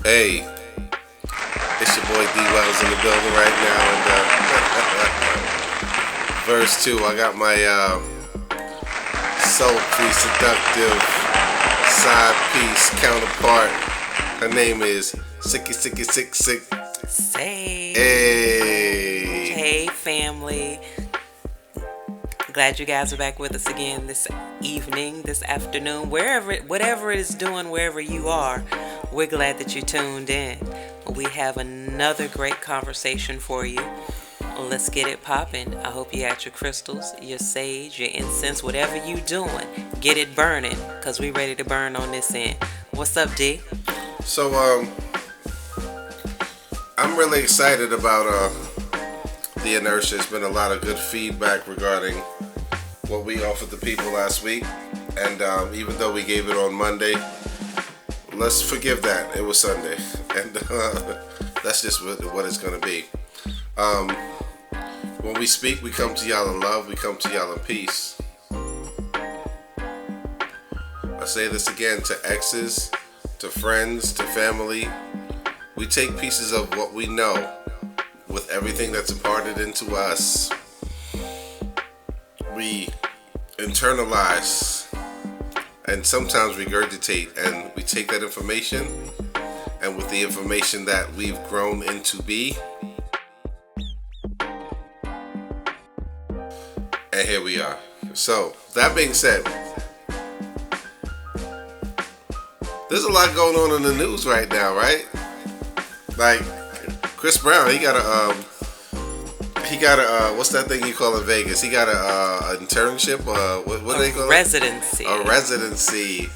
Hey, it's your boy D Wells in the building right now, and verse 2, I got my sultry, seductive side piece counterpart. Her name is Sicky Sicky Sick Sick. Say, Hey, hey family. Glad you guys are back with us again this evening, this afternoon, whatever it is doing, wherever you are. We're glad that you tuned in. We have another great conversation for you. Let's get it popping. I hope you got your crystals, your sage, your incense, whatever you doing. Get it burning, cause we ready to burn on this end. What's up, D? so I'm really excited about the inertia. There's been a lot of good feedback regarding what we offered the people last week, and even though we gave it on Monday, let's forgive that. It was Sunday, and that's just what it's going to be. When we speak, we come to y'all in love. We come to y'all in peace. I say this again to exes, to friends, to family. We take pieces of what we know with everything that's imparted into us. We internalize and sometimes regurgitate, and we take that information, and with the information that we've grown into be, and here we are. So that being said, there's a lot going on in the news right now, right? Like Chris Brown, he got a what's that thing you call in Vegas? He got a internship. What do they call Residency. it? A residency.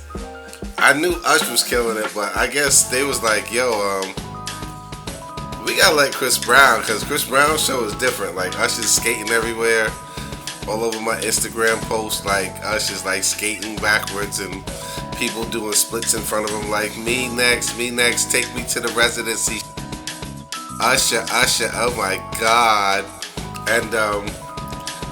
I knew Usher was killing it, but I guess they was like, yo, we gotta let Chris Brown, because Chris Brown's show is different. Like Usher's skating everywhere, all over my Instagram posts. Like Usher's like skating backwards and people doing splits in front of him. Like me next, take me to the residency. Usher, oh my God. And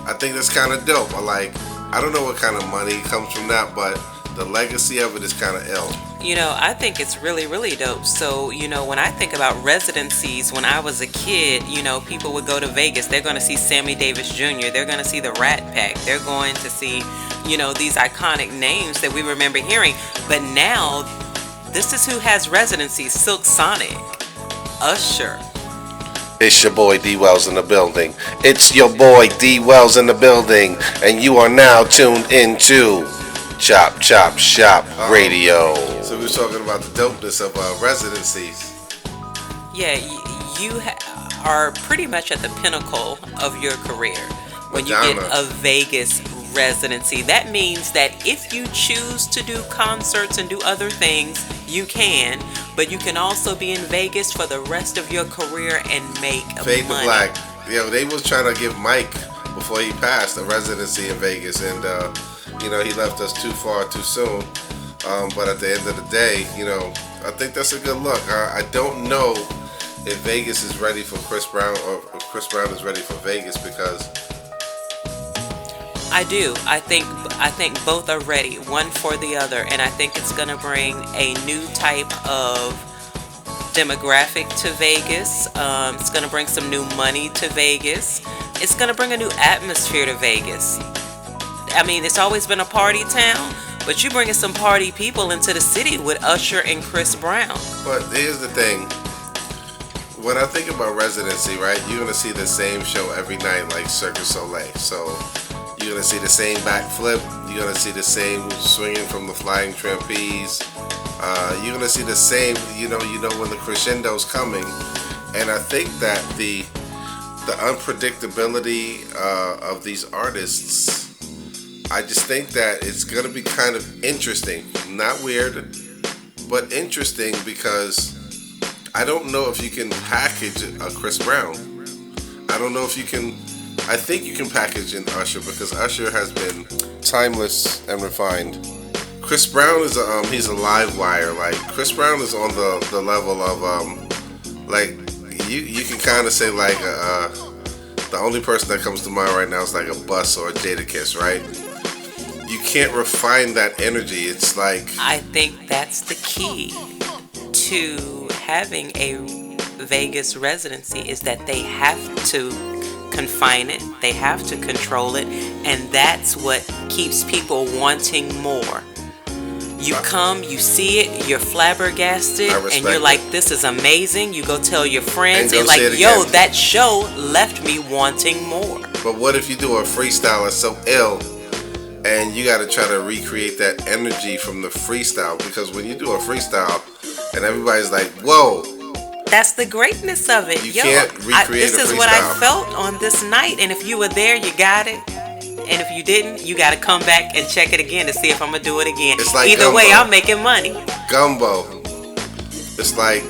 I think that's kind of dope. I don't know what kind of money comes from that, but the legacy of it is kind of ill. I think it's really, really dope. So, when I think about residencies, when I was a kid, people would go to Vegas. They're going to see Sammy Davis Jr., they're going to see the Rat Pack, they're going to see, these iconic names that we remember hearing. But now, this is who has residencies: Silk Sonic, Usher. It's your boy D Wells in the building. It's your boy D Wells in the building, and you are now tuned into Chop Chop Shop Radio. So we were talking about the dopeness of residencies. Yeah, you are pretty much at the pinnacle of your career when you get Madonna. a Vegas residency. That means that if you choose to do concerts and do other things, you can, but you can also be in Vegas for the rest of your career and make Fade money. to Black. Yeah, they was trying to give Mike, before he passed, a residency in Vegas, and he left us too far too soon. But at the end of the day, I think that's a good look. I don't know if Vegas is ready for Chris Brown, or if Chris Brown is ready for Vegas, because I do. I think both are ready, one for the other, and I think it's going to bring a new type of demographic to Vegas. It's going to bring some new money to Vegas. It's going to bring a new atmosphere to Vegas. I mean, it's always been a party town, but you're bringing some party people into the city with Usher and Chris Brown. But here's the thing. When I think about residency, right, you're going to see the same show every night, like Cirque du Soleil. So you're going to see the same backflip. You're going to see the same swinging from the flying trapeze. You're going to see the same, when the crescendo's coming. And I think that the unpredictability of these artists, I just think that it's going to be kind of interesting. Not weird, but interesting, because I don't know if you can package a Chris Brown. I don't know if you can. I think you can package an Usher, because Usher has been timeless and refined. Chris Brown is he's a live wire. Like Chris Brown is on the level of you can kind of say the only person that comes to mind right now is like a Bus or a Jadakiss, right? You can't refine that energy. It's like, I think that's the key to having a Vegas residency is that they have to confine it, they have to control it, and that's what keeps people wanting more. You come, you see it, you're flabbergasted, and you're like, this is amazing. You go tell your friends, and like, yo, that show left me wanting more. But what if you do a freestyle that's so ill, and you got to try to recreate that energy from the freestyle? Because when you do a freestyle, and everybody's like, whoa. That's the greatness of it. You can't recreate this is what I felt on this night, and if you were there, you got it. And if you didn't, you got to come back and check it again to see if I'm going to do it again. It's like either gumbo. way, I'm making money. Gumbo. It's like,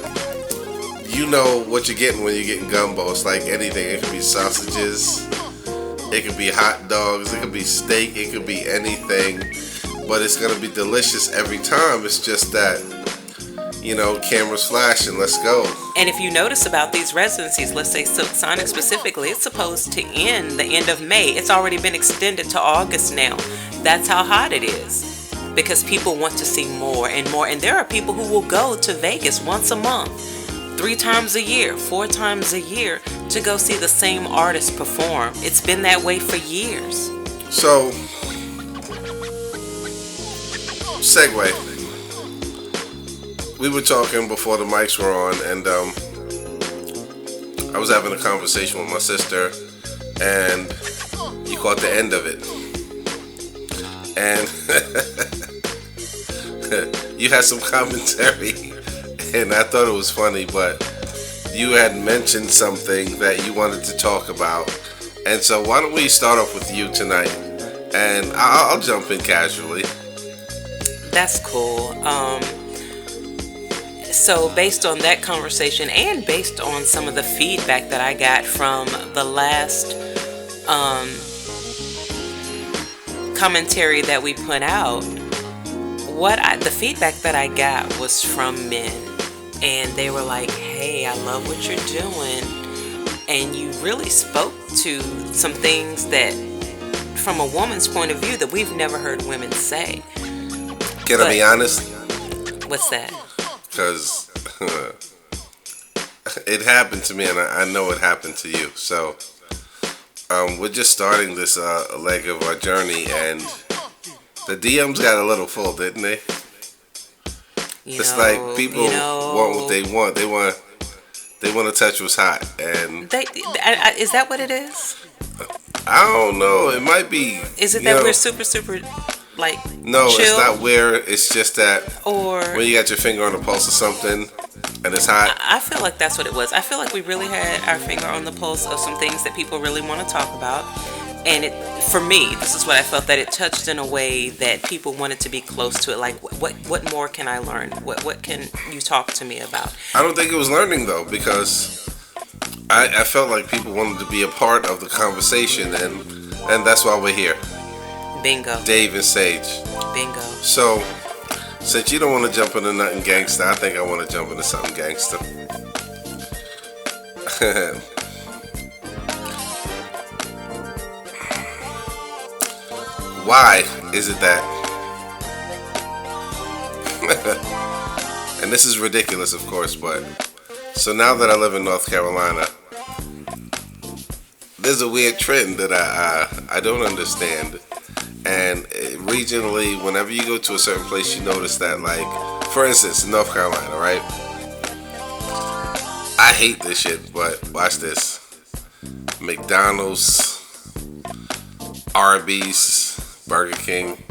you know what you're getting when you're getting gumbo. It's like anything. It could be sausages. It could be hot dogs. It could be steak. It could be anything. But it's going to be delicious every time. It's just that, you know, cameras flashing. Let's go. And if you notice about these residencies, let's say Silk Sonic specifically, it's supposed to end the end of May. It's already been extended to August now. That's how hot it is. Because people want to see more and more. And there are people who will go to Vegas once a month, 3 times a year, 4 times a year to go see the same artist perform. It's been that way for years. So, segue. We were talking before the mics were on, and I was having a conversation with my sister, and you caught the end of it. And you had some commentary, and I thought it was funny, but you had mentioned something that you wanted to talk about. And so why don't we start off with you tonight, and I'll jump in casually. That's cool. So based on that conversation and based on some of the feedback that I got from the last commentary that we put out, the feedback that I got was from men, and they were like, hey, I love what you're doing, and you really spoke to some things that from a woman's point of view that we've never heard women say. Can I be honest? What's that? Because it happened to me, and I know it happened to you. So we're just starting this leg of our journey, and the DMs got a little full, didn't they? It's like people want what they want. They want to touch what's hot, and is that what it is? I don't know. It might be. Is it that we're super like no, chill? It's not weird. It's just that or when you got your finger on the pulse of something and it's hot. I feel like that's what it was. I feel like we really had our finger on the pulse of some things that people really want to talk about. And for me, this is what I felt, that it touched in a way that people wanted to be close to it. Like, what more can I learn? What can you talk to me about? I don't think it was learning, though, because I felt like people wanted to be a part of the conversation, and that's why we're here. Bingo. Dave and Sage. Bingo. So, since you don't want to jump into nothing gangster, I think I want to jump into something gangster. Why is it that? And this is ridiculous, of course, but so now that I live in North Carolina, there's a weird trend that I don't understand. And regionally, whenever you go to a certain place, you notice that, like, for instance, in North Carolina, right? I hate this shit, but watch this. McDonald's, Arby's, Burger King.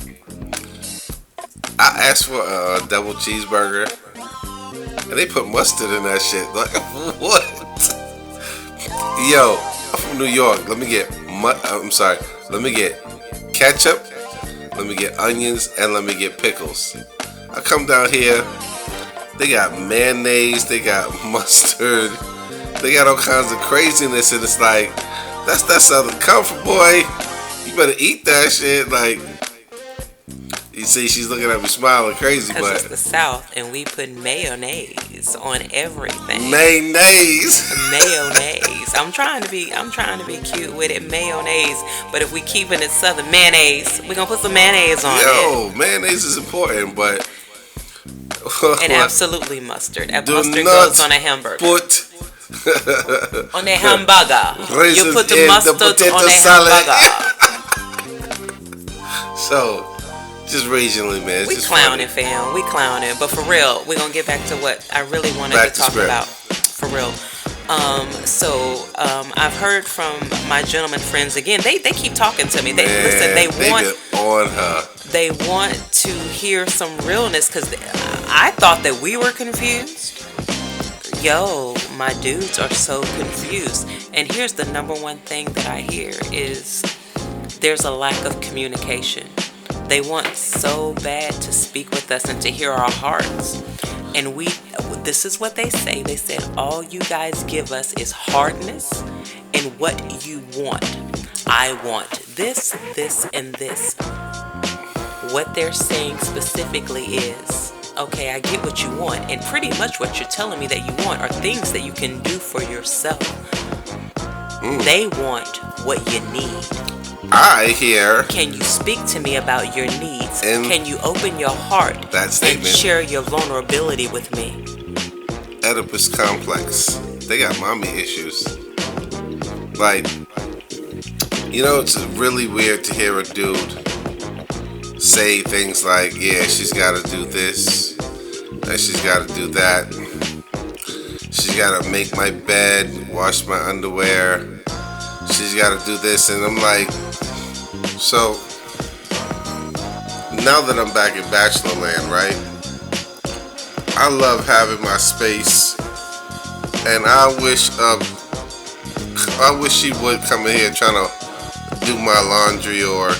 I asked for a double cheeseburger, and they put mustard in that shit. Like, what? Yo, I'm from New York. Let me get ketchup, let me get onions, and let me get pickles. I come down here, they got mayonnaise, they got mustard, they got all kinds of craziness, and it's like, that's that Southern comfort, boy. You better eat that shit. Like, you see, she's looking at me smiling crazy, but it's the South, and we put mayonnaise on everything. Mayonnaise. I'm trying to be cute with it, mayonnaise. But if we keeping it Southern, mayonnaise, we gonna put some mayonnaise on it. Mayonnaise is important, but And absolutely mustard. Do Mustard not goes on a hamburger. put On a hamburger. You raisins put the in the mustard potato on a salad. hamburger. So, just regionally, man. It's We just clowning, funny. fam. We clowning. But for real, we're going to get back to what I really wanted Back to to talk script. about. For real. I've heard from my gentleman friends again. They keep talking to me. They listen. Man, They want get on her. they want to hear some realness because I thought that we were confused. Yo, my dudes are so confused. And here's the number one thing that I hear is there's a lack of communication. They want so bad to speak with us and to hear our hearts. And this is what they say. They said, all you guys give us is hardness and what you want. I want this, and this. What they're saying specifically is, okay, I get what you want. And pretty much what you're telling me that you want are things that you can do for yourself. They want what you need. I hear Can you speak to me about your needs? And Can you open your heart that and statement. share your vulnerability with me? Oedipus complex. They got mommy issues. Like, it's really weird to hear a dude say things like, yeah, she's got to do this, and she's got to do that. She's got to make my bed, wash my underwear. She's got to do this, and I'm like, so now that I'm back in Bachelor Land, right? I love having my space, and I wish she would come in here trying to do my laundry or,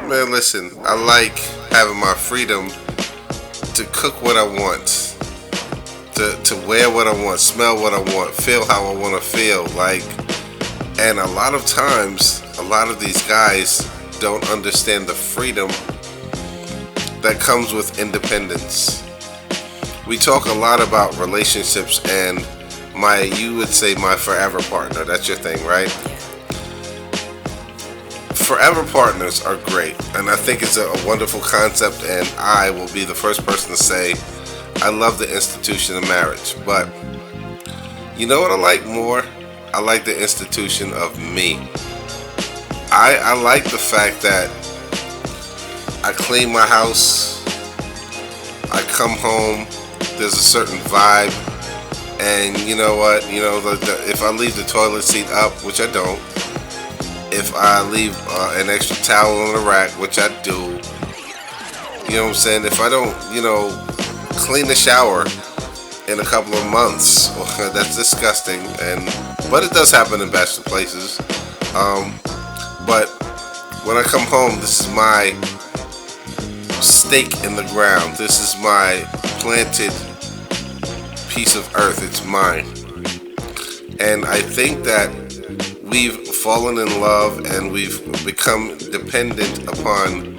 man, listen, I like having my freedom to cook what I want, to wear what I want, smell what I want, feel how I want to feel, like, and a lot of times, a lot of these guys don't understand the freedom that comes with independence. We talk a lot about relationships and you would say my forever partner. That's your thing, right? Forever partners are great, and I think it's a wonderful concept, and I will be the first person to say I love the institution of marriage. But you know what I like more? I like the institution of me. I like the fact that I clean my house, I come home, there's a certain vibe, and you know what, if I leave the toilet seat up, which I don't, if I leave an extra towel on the rack, which I do, you know what I'm saying, if I don't, clean the shower in a couple of months, that's disgusting, but it does happen in bachelor places, but when I come home, this is my stake in the ground. This is my planted piece of earth. It's mine. And I think that we've fallen in love and we've become dependent upon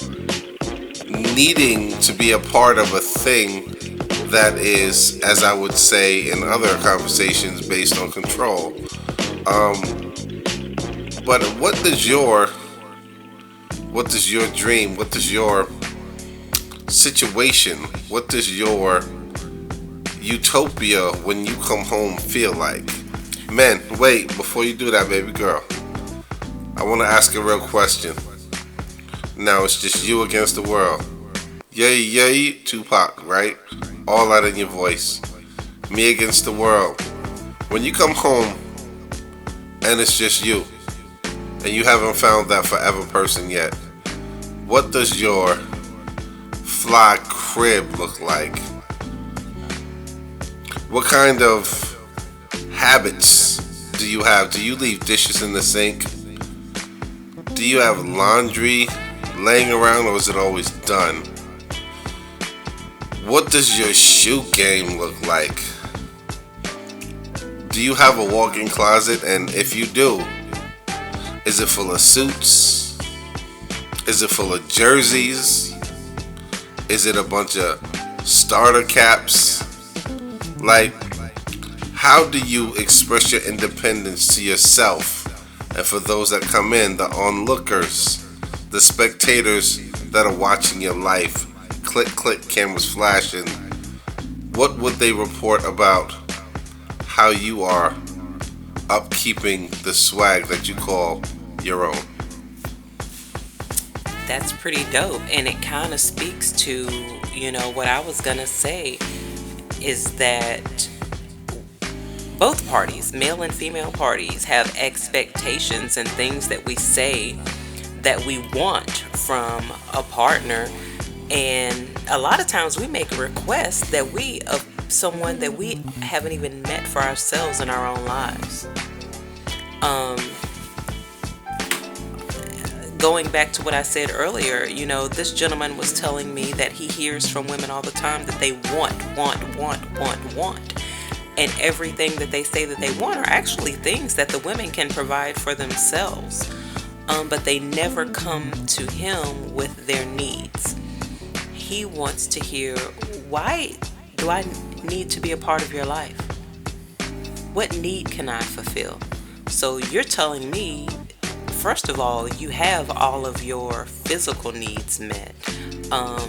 needing to be a part of a thing that is, as I would say in other conversations, based on control. But what does your dream, what does your situation, what does your utopia when you come home feel like? Men, wait, before you do that, baby girl, I want to ask a real question. Now it's just you against the world. Yay, yay, Tupac, right? All out in your voice. Me against the world. When you come home and it's just you, and you haven't found that forever person yet, what does your fly crib look like? What kind of habits do you have? Do you leave dishes in the sink? Do you have laundry laying around, or is it always done? What does your shoe game look like? Do you have a walk-in closet? And if you do, is it full of suits? Is it full of jerseys? Is it a bunch of starter caps? Like, how do you express your independence to yourself? And for those that come in, the onlookers, the spectators that are watching your life, click, click, cameras flashing, what would they report about how you are upkeeping the swag that you call your own? That's pretty dope. And it kind of speaks to, what I was going to say is that both parties, male and female parties, have expectations and things that we say that we want from a partner. And a lot of times we make requests of someone that we haven't even met for ourselves in our own lives. Going back to what I said earlier, this gentleman was telling me that he hears from women all the time that they want. And everything that they say that they want are actually things that the women can provide for themselves. But they never come to him with their needs. He wants to hear, why do I need to be a part of your life? What need can I fulfill? So you're telling me, first of all, you have all of your physical needs met. Or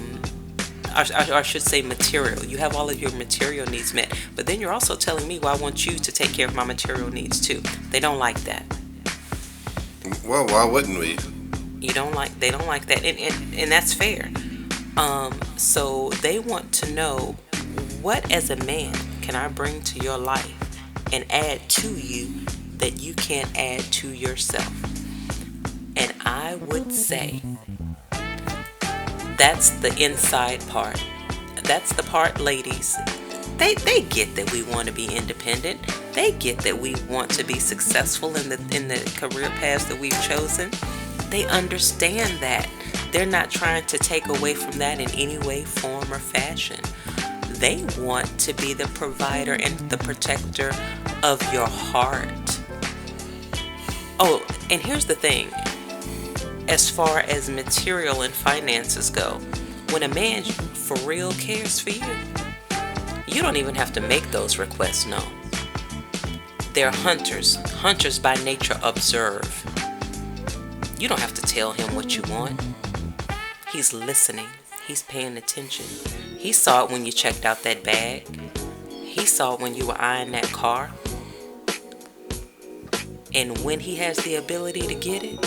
I should say material. You have all of your material needs met. But then you're also telling me, well, I want you to take care of my material needs too. They don't like that. Well, why wouldn't we? They don't like that. And that's fair. So they want to know, what as a man can I bring to your life and add to you that you can't add to yourself? And I would say that's the inside part. That's the part, ladies. They get that we want to be independent. They get that we want to be successful in the career paths that we've chosen. They understand that. They're not trying to take away from that in any way, form, or fashion. They want to be the provider and the protector of your heart. Oh, and here's the thing. As far as material and finances go, when a man for real cares for you, you don't even have to make those requests known. They're hunters. Hunters by nature observe. You don't have to tell him what you want. He's listening. He's paying attention. He saw it when you checked out that bag. He saw it when you were eyeing that car. And when he has the ability to get it,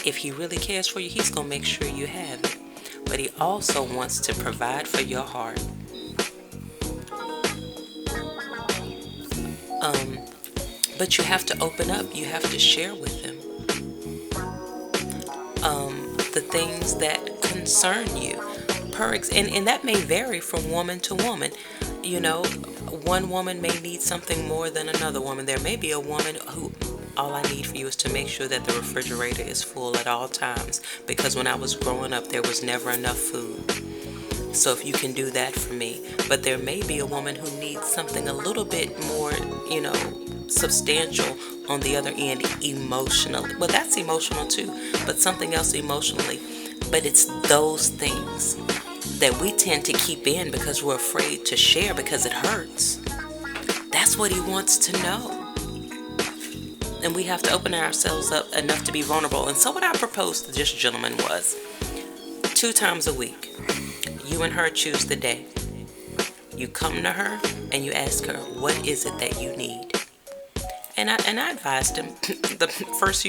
if he really cares for you, he's going to make sure you have it. But he also wants to provide for your heart. But you have to open up. You have to share with him the things that concern you. And that may vary from woman to woman. One woman may need something more than another woman. There may be a woman who, all I need for you is to make sure that the refrigerator is full at all times, because when I was growing up, there was never enough food. So if you can do that for me. But there may be a woman who needs something a little bit more, substantial on the other end emotionally. Well, that's emotional too, but something else emotionally. But it's those things that we tend to keep in because we're afraid to share because it hurts. That's what he wants to know. And we have to open ourselves up enough to be vulnerable. And so what I proposed to this gentleman was 2 times a week, you and her choose the day. You come to her and you ask her, what is it that you need? And I advised him, the first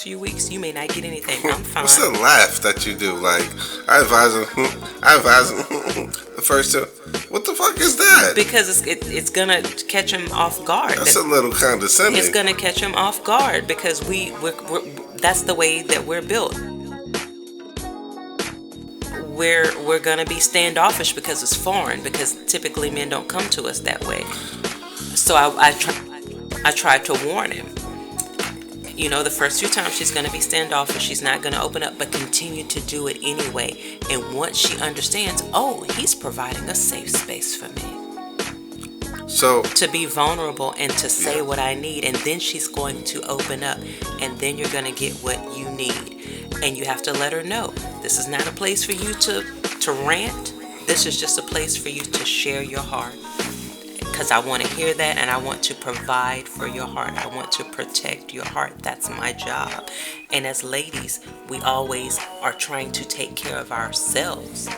few weeks, you may not get anything. I'm fine. What's the laugh that you do? Like, I advise him, the first two. What the fuck is that? Because it's going to catch him off guard. That's a little condescending. It's going to catch him off guard because we're that's the way that we're built. We're going to be standoffish because it's foreign, because typically men don't come to us that way. So I tried to warn him. The first few times she's going to be standoffish. She's not going to open up, but continue to do it anyway. And once she understands, oh, he's providing a safe space for me. So to be vulnerable and to say what I need, and then she's going to open up, and then you're going to get what you need. And you have to let her know, this is not a place for you to rant. This is just a place for you to share your heart. because I want to hear that, and I want to provide for your heart. I want to protect your heart. That's my job. And as ladies, we always are trying to take care of ourselves.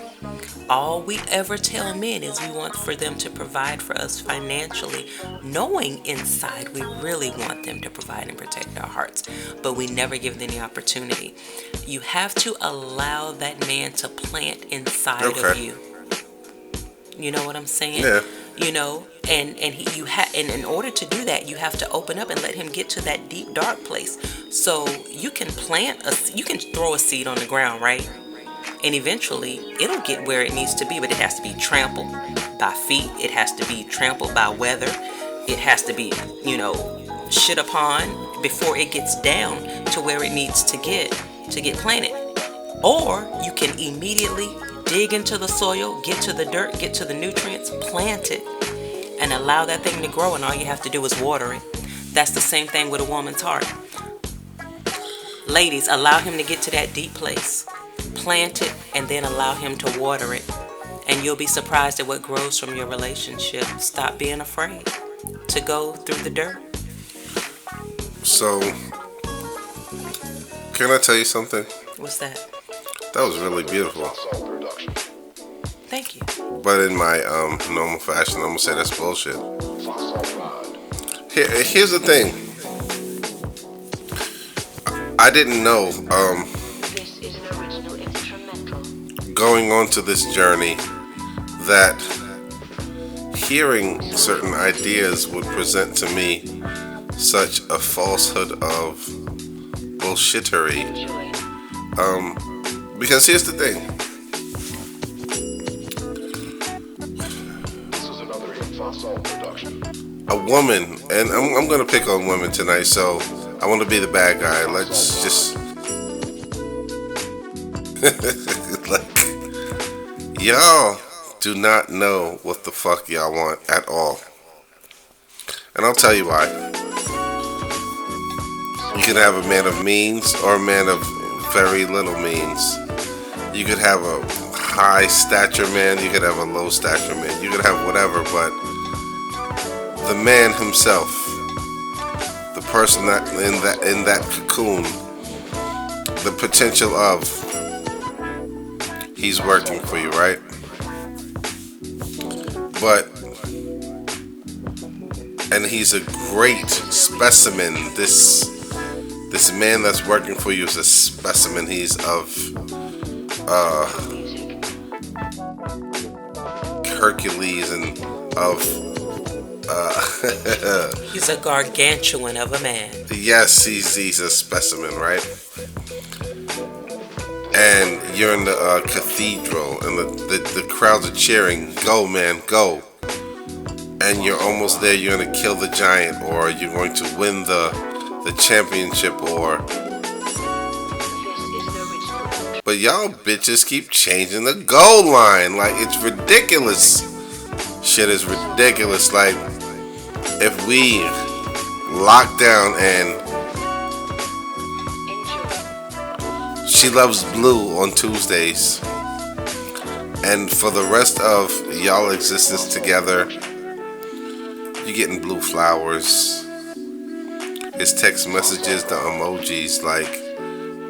All we ever tell men is we want for them to provide for us financially, knowing inside we really want them to provide and protect our hearts, but we never give them the opportunity. You have to allow that man to plant inside of you. You know what I'm saying? Yeah. You know, and in order to do that, you have to open up and let him get to that deep dark place. So you can you can throw a seed on the ground, right? And eventually it'll get where it needs to be, but it has to be trampled by feet. It has to be trampled by weather. It has to be, shit upon before it gets down to where it needs to get planted. Or you can immediately dig into the soil, get to the dirt, get to the nutrients, plant it, and allow that thing to grow, and all you have to do is water it. That's the same thing with a woman's heart. Ladies, allow him to get to that deep place. Plant it, and then allow him to water it. And you'll be surprised at what grows from your relationship. Stop being afraid to go through the dirt. So, can I tell you something? What's that? That was really beautiful. Thank you. But in my normal fashion, I'm gonna say that's bullshit. Here's the thing. I didn't know going on to this journey that hearing certain ideas would present to me such a falsehood of bullshittery. Because here's the thing. A woman, and I'm gonna pick on women tonight, so I want to be the bad guy. Let's just like, y'all do not know what the fuck y'all want at all, and I'll tell you why. You can have a man of means or a man of very little means. You could have a high stature man, you could have a low stature man, you could have whatever, but the man himself, the person that in that cocoon, the potential of, he's working for you, right? But, and he's a great specimen. This man that's working for you is a specimen. He's of Hercules and of he's a gargantuan of a man. Yes, he's a specimen, right? And you're in the cathedral, and the crowds are cheering, "Go, man, go!" And you're almost there. You're gonna kill the giant, or you're going to win the championship, or. But y'all bitches keep changing the goal line. Like, it's ridiculous. Shit is ridiculous. Like, if we lock down and she loves blue on Tuesdays, and for the rest of y'all existence together, you're getting blue flowers. His text messages, the emojis, like,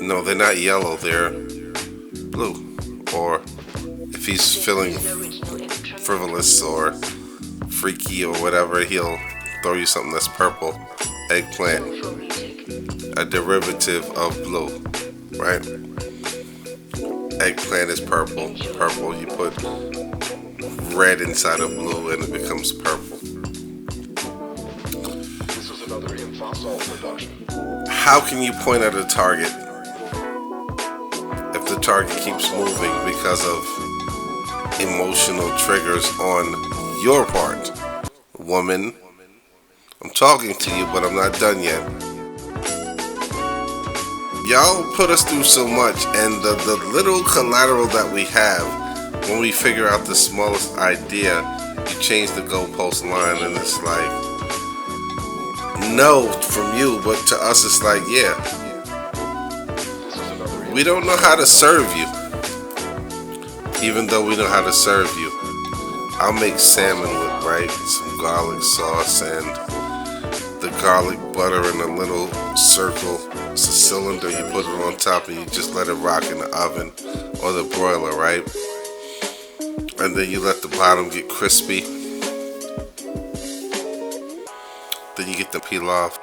no, they're not yellow, they're blue. Or if he's feeling frivolous or freaky or whatever, he'll throw you something that's purple. Eggplant, a derivative of blue, right? Eggplant is purple. Purple, you put red inside of blue and it becomes purple. How can you point at a target if the target keeps moving because of emotional triggers on your part? Woman, I'm talking to you, but I'm not done yet. Y'all put us through so much, and the little collateral that we have, when we figure out the smallest idea, you change the goalpost line, and it's like, no from you, but to us it's like, yeah, we don't know how to serve you, even though we know how to serve you. I'll make salmon with right? Some garlic sauce and the garlic butter in a little circle. It's a cylinder. You put it on top and you just let it rock in the oven or the broiler, right? And then you let the bottom get crispy. Then you get the pilaf.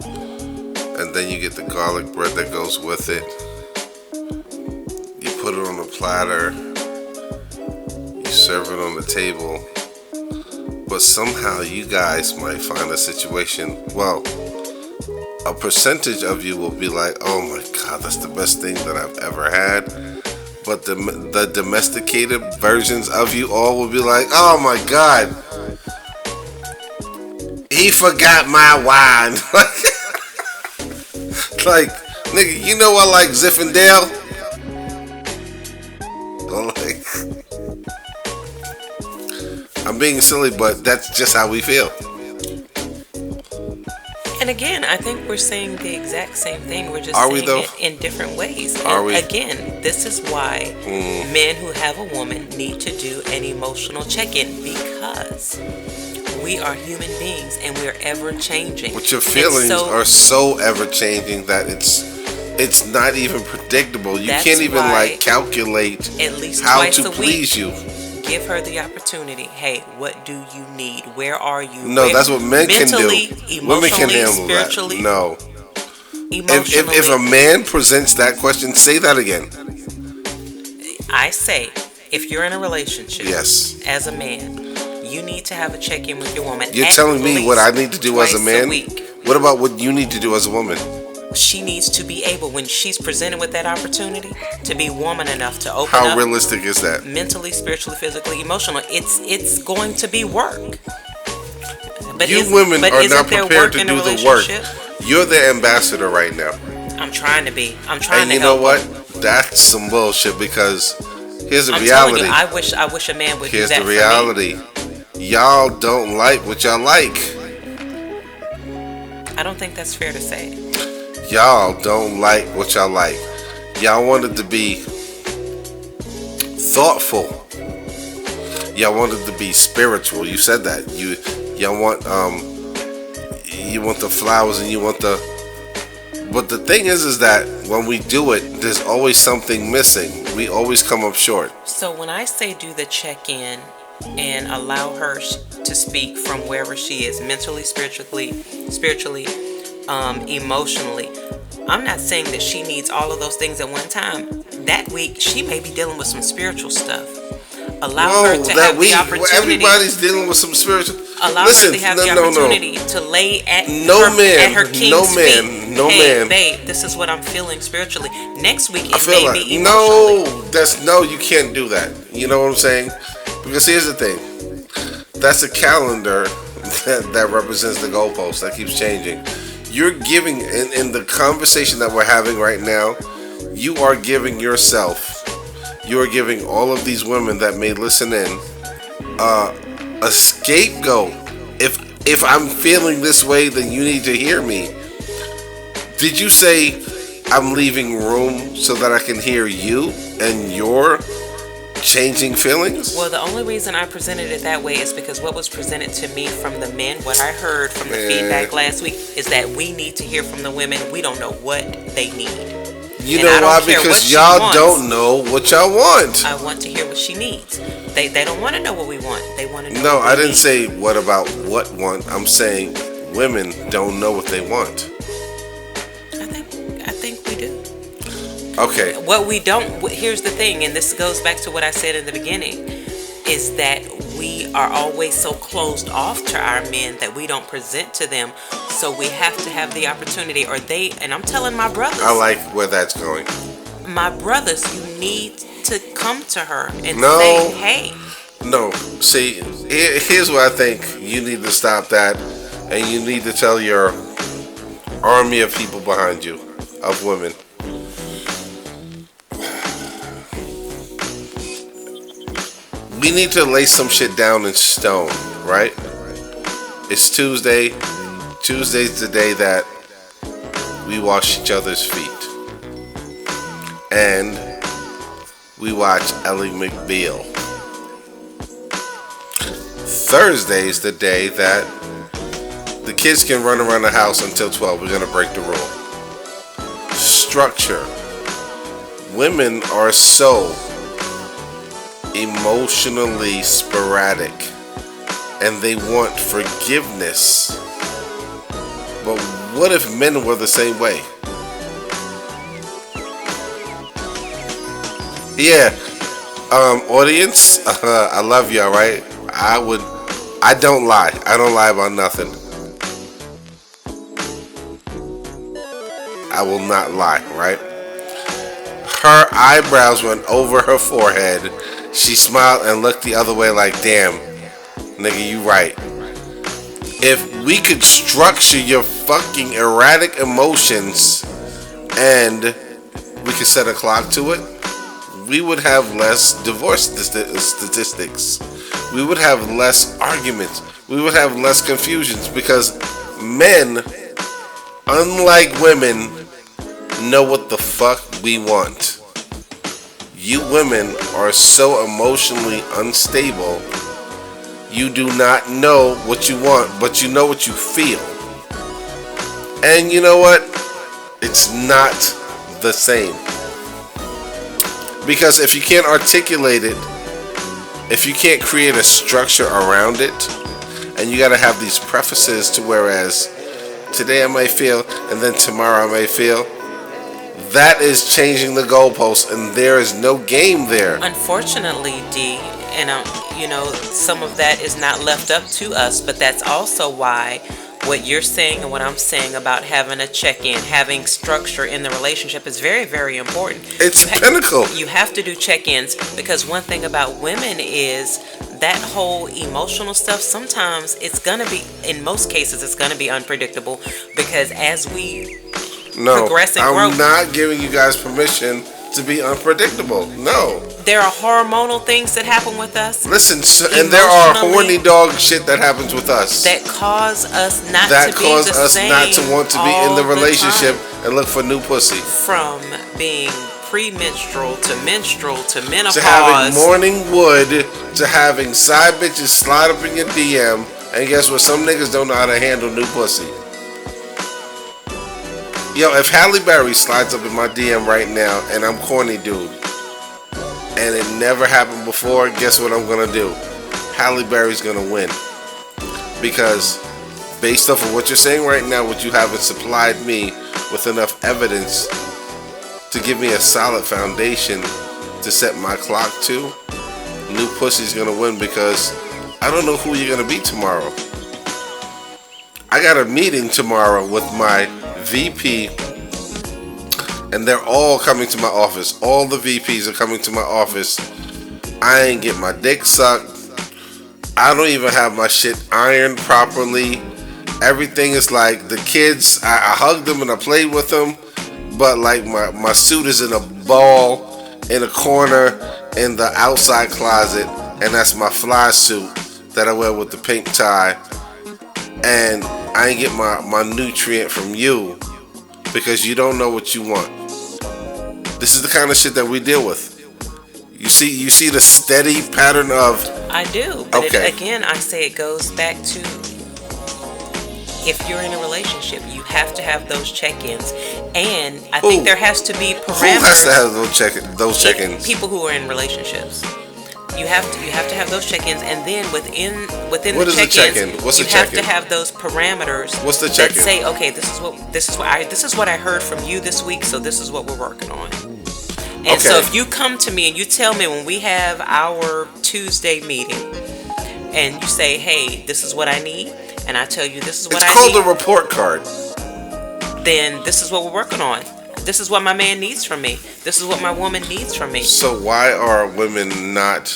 And then you get the garlic bread that goes with it. You put it on a platter. You serve it on the table. But somehow you guys might find a situation, well, a percentage of you will be like, oh my God, that's the best thing that I've ever had. But the domesticated versions of you all will be like, oh my God, he forgot my wine. Like, nigga, you know I like Zinfandel? I'm being silly, but that's just how we feel. And again, I think we're saying the exact same thing. We're just Are saying we, though? it in different ways. Are And we? again, this is why men who have a woman need to do an emotional check-in, because we are human beings and we're ever changing. But your feelings are so ever changing that it's not even predictable. You That's can't even why like calculate at least how twice to a please week, you. give her the opportunity. Hey, what do you need? Where are you? No, that's what men can do. Mentally, Women can emotionally, handle spiritually. that. No. Emotionally. If a man presents that question, say that again. I say, if you're in a relationship, Yes. as a man, you need to have a check-in with your woman. You're at telling me what I least need to do as a twice man? week. What about what you need to do as a woman? She needs to be able, when she's presented with that opportunity, to be woman enough to open How up realistic is that? mentally, spiritually, physically, emotional. It's going to be work. But You women are not there prepared to in a do the work. relationship? You're the ambassador right now. I'm trying to be. I'm trying And to you know help. what? That's some bullshit because here's the I'm reality. telling you, I wish a man would Here's do that the reality. Y'all don't like what y'all like. for me. I don't think that's fair to say. Y'all don't like what y'all like. Y'all wanted to be thoughtful. Y'all wanted to be spiritual. You said that. Y'all want you want the flowers and you want the. But the thing is that when we do it, there's always something missing. We always come up short. So when I say do the check-in and allow her to speak from wherever she is, mentally, spiritually, emotionally, I'm not saying that she needs all of those things at one time. That week, she may be dealing with some spiritual stuff. Allow her to have the opportunity. Everybody's dealing with some spiritual. Allow her to have the opportunity to lay at her king's feet. No man. Babe, this is what I'm feeling spiritually. Next week, I it feel may like be emotionally. no, you can't do that. You know what I'm saying? Because here's the thing. That's a calendar that represents the goalpost that keeps changing. You're giving in the conversation that we're having right now. You are giving yourself. You are giving all of these women that may listen in a scapegoat. If I'm feeling this way, then you need to hear me. Did you say I'm leaving room so that I can hear you and your changing feelings? Well, the only reason I presented it that way is because what was presented to me from the men, what I heard from the feedback last week, is that we need to hear from the women. We don't know what they need. You know why? Because y'all don't know what y'all want. I want to hear what she needs. They don't want to know what we want. They want to know. No, I didn't say what about what want. I'm saying women don't know what they want. I think we do. Okay. What we don't, here's the thing, and this goes back to what I said in the beginning, is that we are always so closed off to our men that we don't present to them. So we have to have the opportunity, and I'm telling my brothers. I like where that's going. My brothers, you need to come to her and say, hey. No, see, here's what I think. You need to stop that, and you need to tell your army of people behind you, of women. We need to lay some shit down in stone, right? It's Tuesday. Tuesday's the day that we wash each other's feet. And we watch Ellie McBeal. Thursday's the day that the kids can run around the house until 12. We're going to break the rule. Structure. Women are so emotionally sporadic and they want forgiveness. But what if men were the same way? Yeah, audience, I love y'all, right? I don't lie. I don't lie about nothing. I will not lie, right? Her eyebrows went over her forehead. She smiled and looked the other way like, damn, nigga, you right. If we could structure your fucking erratic emotions and we could set a clock to it, we would have less divorce statistics. We would have less arguments. We would have less confusions because men, unlike women, know what the fuck we want. You women are so emotionally unstable. You do not know what you want, but you know what you feel. And you know what? It's not the same. Because if you can't articulate it, if you can't create a structure around it, and you gotta have these prefaces to whereas today I may feel and then tomorrow I may feel, that is changing the goalpost and there is no game there. Unfortunately, D, and some of that is not left up to us, but that's also why what you're saying and what I'm saying about having a check-in, having structure in the relationship is very, very important. It's pinnacle. You have to do check-ins because one thing about women is that whole emotional stuff, sometimes it's going to be, in most cases, it's going to be unpredictable because as we progress and grow. I'm not giving you guys permission to be unpredictable. No. There are hormonal things that happen with us. Listen, and there are horny dog shit that happens with us. That cause us not to want to be in the relationship and look for new pussy. From being premenstrual to menstrual to menopause. To having morning wood, to having side bitches slide up in your DM, and guess what? Some niggas don't know how to handle new pussy. Yo, if Halle Berry slides up in my DM right now and I'm corny dude and it never happened before, guess what I'm gonna do? Halle Berry's gonna win. Because based off of what you're saying right now, what you haven't supplied me with enough evidence to give me a solid foundation to set my clock to, new pussy's gonna win because I don't know who you're gonna be tomorrow. I got a meeting tomorrow with my VP, and they're all coming to my office. All the VPs are coming to my office. I ain't get my dick sucked. I don't even have my shit ironed properly. Everything is like the kids, I hugged them and I played with them, but like my suit is in a ball in a corner in the outside closet, and that's my fly suit that I wear with the pink tie. And I ain't get my nutrient from you because you don't know what you want. This is the kind of shit that we deal with. You see the steady pattern of... I do, but okay. Again, I say it goes back to if you're in a relationship, you have to have those check-ins. And I think there has to be parameters. Who has to have those check-ins? People who are in relationships. You have to have those check-ins, and then within what the is check-ins, What's you the check-in? have to have those parameters. What's the check-in? That say, okay, this is what I heard from you this week, so this is what we're working on. And so if you come to me and you tell me when we have our Tuesday meeting, and you say, hey, this is what I need, and I tell you this is what I need. It's called a report card. Then this is what we're working on. This is what my man needs from me. This is what my woman needs from me. So why are women not?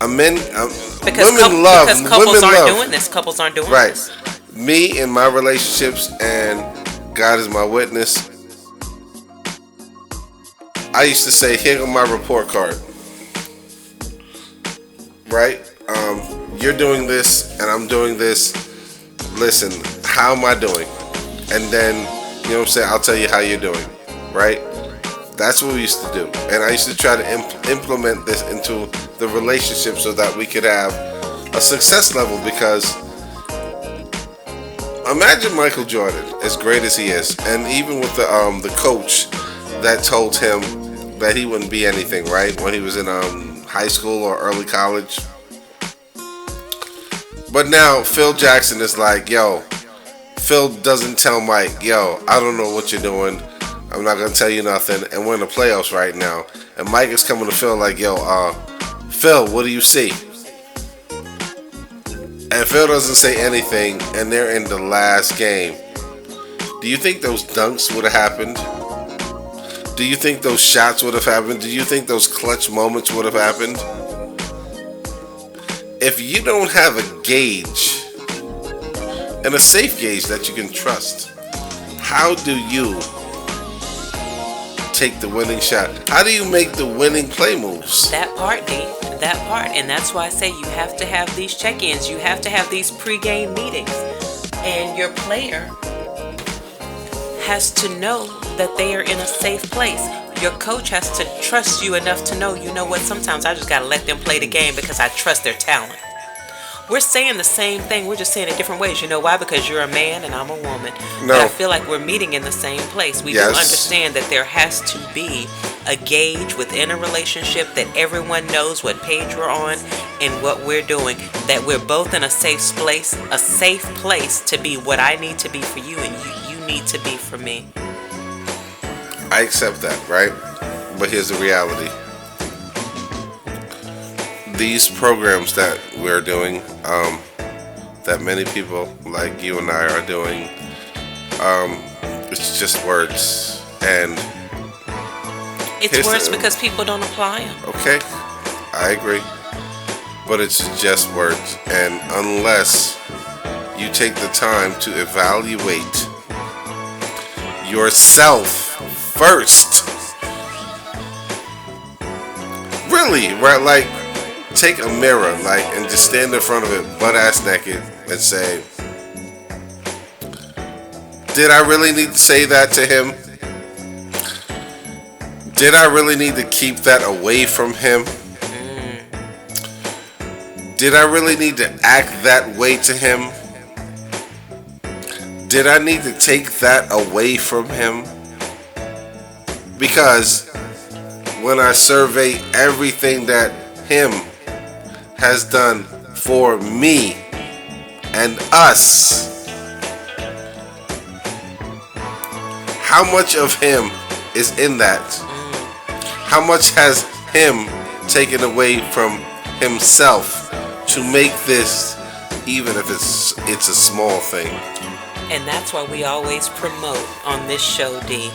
Women because couples aren't doing this. Couples aren't doing this. Right. Me in my relationships, and God is my witness. I used to say, here go my report card. Right? You're doing this, and I'm doing this. Listen, how am I doing? And then, you know what I'm saying, I'll tell you how you're doing. Right? That's what we used to do. And I used to try to implement this into the relationship so that we could have a success level because imagine Michael Jordan, as great as he is, and even with the coach that told him that he wouldn't be anything, right, when he was in high school or early college. But now Phil Jackson is like, yo, Phil doesn't tell Mike, yo, I don't know what you're doing. I'm not gonna tell you nothing. And we're in the playoffs right now. And Mike is coming to Phil like, yo, Phil, what do you see? And Phil doesn't say anything, and they're in the last game. Do you think those dunks would have happened? Do you think those shots would have happened? Do you think those clutch moments would have happened? If you don't have a gauge, and a safe gauge that you can trust, how do you take the winning shot? How do you make the winning play moves? That part, D. That part. And that's why I say you have to have these check-ins. You have to have these pre-game meetings. And your player has to know that they are in a safe place. Your coach has to trust you enough to know, you know what, sometimes I just got to let them play the game because I trust their talent. We're saying the same thing. We're just saying it different ways. You know why? Because you're a man and I'm a woman. No. But I feel like we're meeting in the same place. We do understand that there has to be a gauge within a relationship, that everyone knows what page we're on and what we're doing, that we're both in a safe place to be what I need to be for you and you need to be for me. I accept that, right? But here's the reality. These programs that we're doing, that many people like you and I are doing, it's just words. And it's words because people don't apply them. Okay, I agree. But it's just words. And unless you take the time to evaluate yourself first, really, right? Like, take a mirror, like, and just stand in front of it, butt ass naked, and say, did I really need to say that to him? Did I really need to keep that away from him? Did I really need to act that way to him? Did I need to take that away from him? Because when I survey everything that him has done for me and us, how much of him is in that? How much has him taken away from himself to make this, even if it's a small thing? And that's why we always promote on this show, D,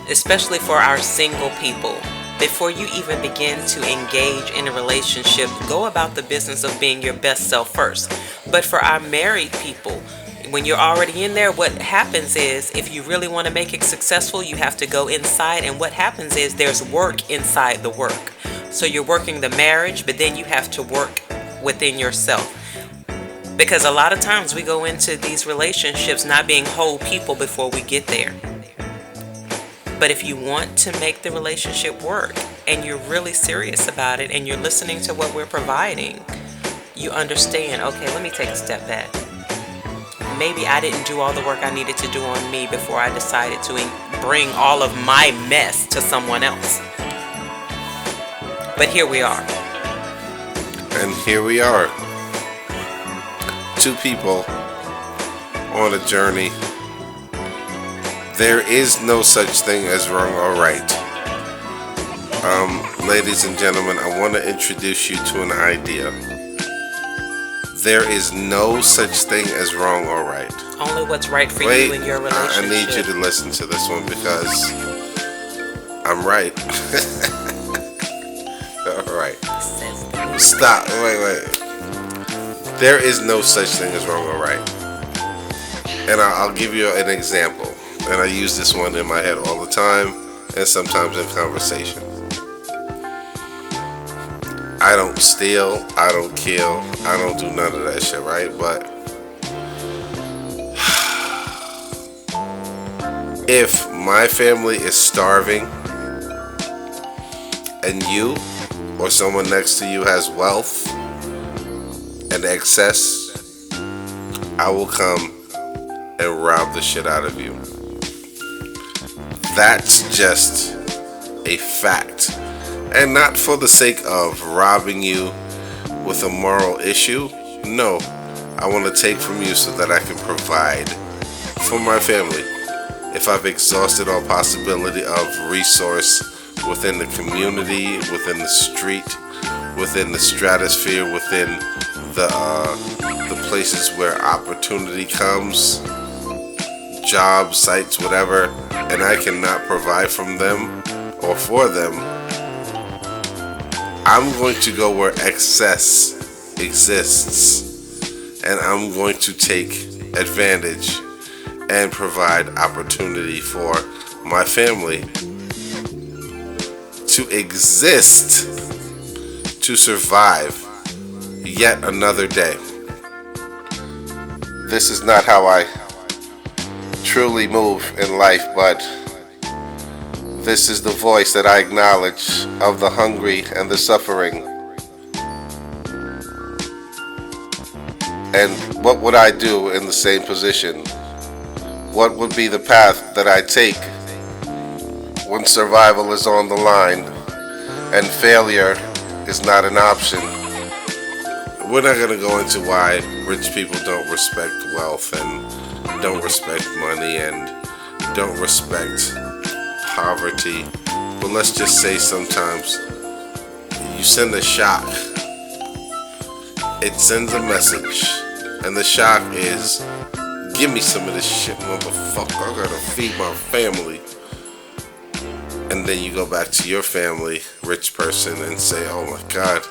especially for our single people. Before you even begin to engage in a relationship, go about the business of being your best self first. But for our married people, when you're already in there, what happens is, if you really want to make it successful, you have to go inside. And what happens is there's work inside the work. So you're working the marriage, but then you have to work within yourself. Because a lot of times we go into these relationships not being whole people before we get there. But if you want to make the relationship work and you're really serious about it and you're listening to what we're providing, you understand, okay, let me take a step back. Maybe I didn't do all the work I needed to do on me before I decided to bring all of my mess to someone else. But here we are. And here we are. Two people on a journey. There is no such thing as wrong or right. Ladies and gentlemen, I want to introduce you to an idea. There is no such thing as wrong or right. Only what's right for you in your relationship. I need you to listen to this one because I'm right. All right. Stop. Wait. There is no such thing as wrong or right. And I'll give you an example. And I use this one in my head all the time and sometimes in conversation. I don't steal, I don't kill, I don't do none of that shit, right? But if my family is starving and you or someone next to you has wealth and excess, I will come and rob the shit out of you. That's just a fact. And not for the sake of robbing you with a moral issue. No, I want to take from you so that I can provide for my family. If I've exhausted all possibility of resource within the community, within the street, within the stratosphere, within the places where opportunity comes, jobs, sites, whatever, and I cannot provide from them or for them, I'm going to go where excess exists, and I'm going to take advantage and provide opportunity for my family to exist, to survive yet another day. This is not how I truly move in life, but this is the voice that I acknowledge of the hungry and the suffering. And what would I do in the same position? What would be the path that I take when survival is on the line and failure is not an option? We're not going to go into why rich people don't respect wealth and don't respect money and don't respect poverty. But let's just say sometimes you send a shock. It sends a message. And the shock is, give me some of this shit, motherfucker. I gotta feed my family. And then you go back to your family, rich person, and say, oh my God,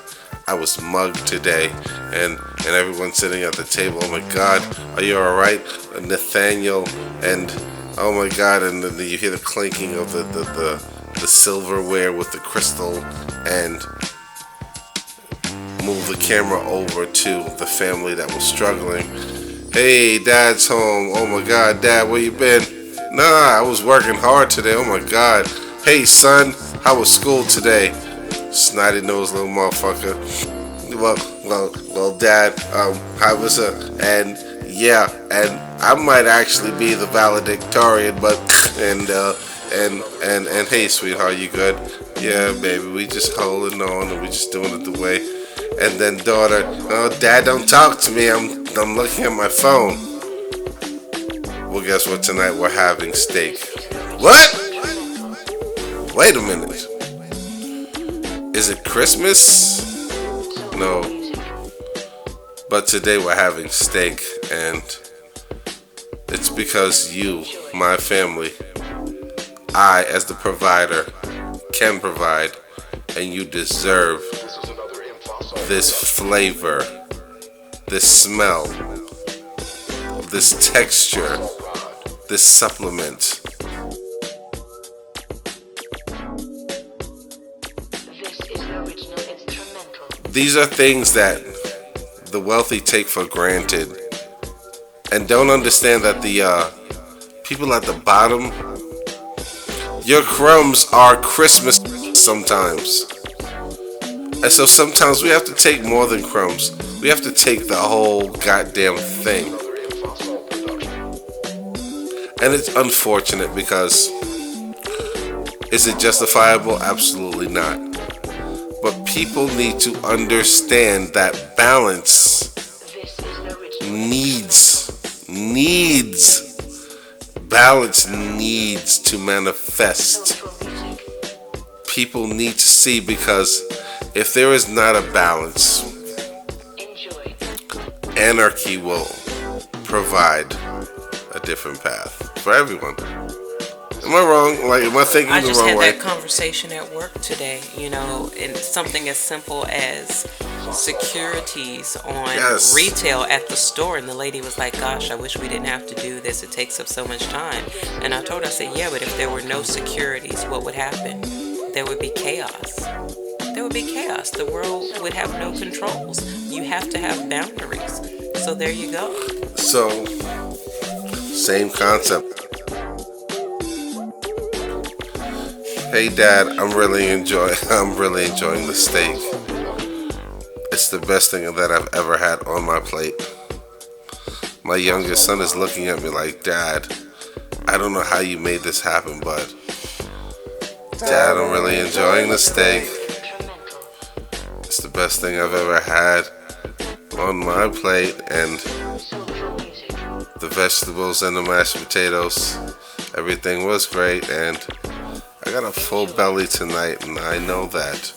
I was mugged today. And everyone's sitting at the table, oh my God, are you alright? Nathaniel, and oh my God, and then you hear the clinking of the silverware with the crystal, and move the camera over to the family that was struggling. Hey, Dad's home. Oh my God, Dad, where you been? Nah, I was working hard today. Oh my God. Hey, son, how was school today? Snotty nosed little motherfucker. Well, Dad, how was it? And yeah, and I might actually be the valedictorian, but and hey, sweetheart, you good? Yeah, baby, we just holding on and we just doing it the way. And then daughter, oh, Dad, don't talk to me. I'm looking at my phone. Well, guess what? Tonight we're having steak. What? Wait a minute. Is it Christmas? No. But today we're having steak, and it's because you, my family, I, as the provider, can provide, and you deserve this flavor, this smell, this texture, this supplement. These are things that the wealthy take for granted and don't understand that the people at the bottom, your crumbs are Christmas sometimes. And so sometimes we have to take more than crumbs. We have to take the whole goddamn thing. And it's unfortunate because is it justifiable? Absolutely not. But people need to understand that balance balance needs to manifest. People need to see, because if there is not a balance, anarchy will provide a different path for everyone. Am I wrong? Like, am I thinking the wrong way? I just had that conversation at work today, and something as simple as securities on retail at the store, and the lady was like, gosh, I wish we didn't have to do this, it takes up so much time. And I told her, I said, yeah, but if there were no securities, what would happen? There would be chaos. There would be chaos. The world would have no controls. You have to have boundaries. So there you go. So, same concept. Hey Dad, I'm really enjoying the steak. It's It's the best thing that I've ever had on my plate. My youngest son is looking at me like, Dad, I don't know how you made this happen, but Dad, I'm really enjoying the steak. It's the best thing I've ever had on my plate, and the vegetables and the mashed potatoes, everything was great, and I got a full belly tonight, and I know that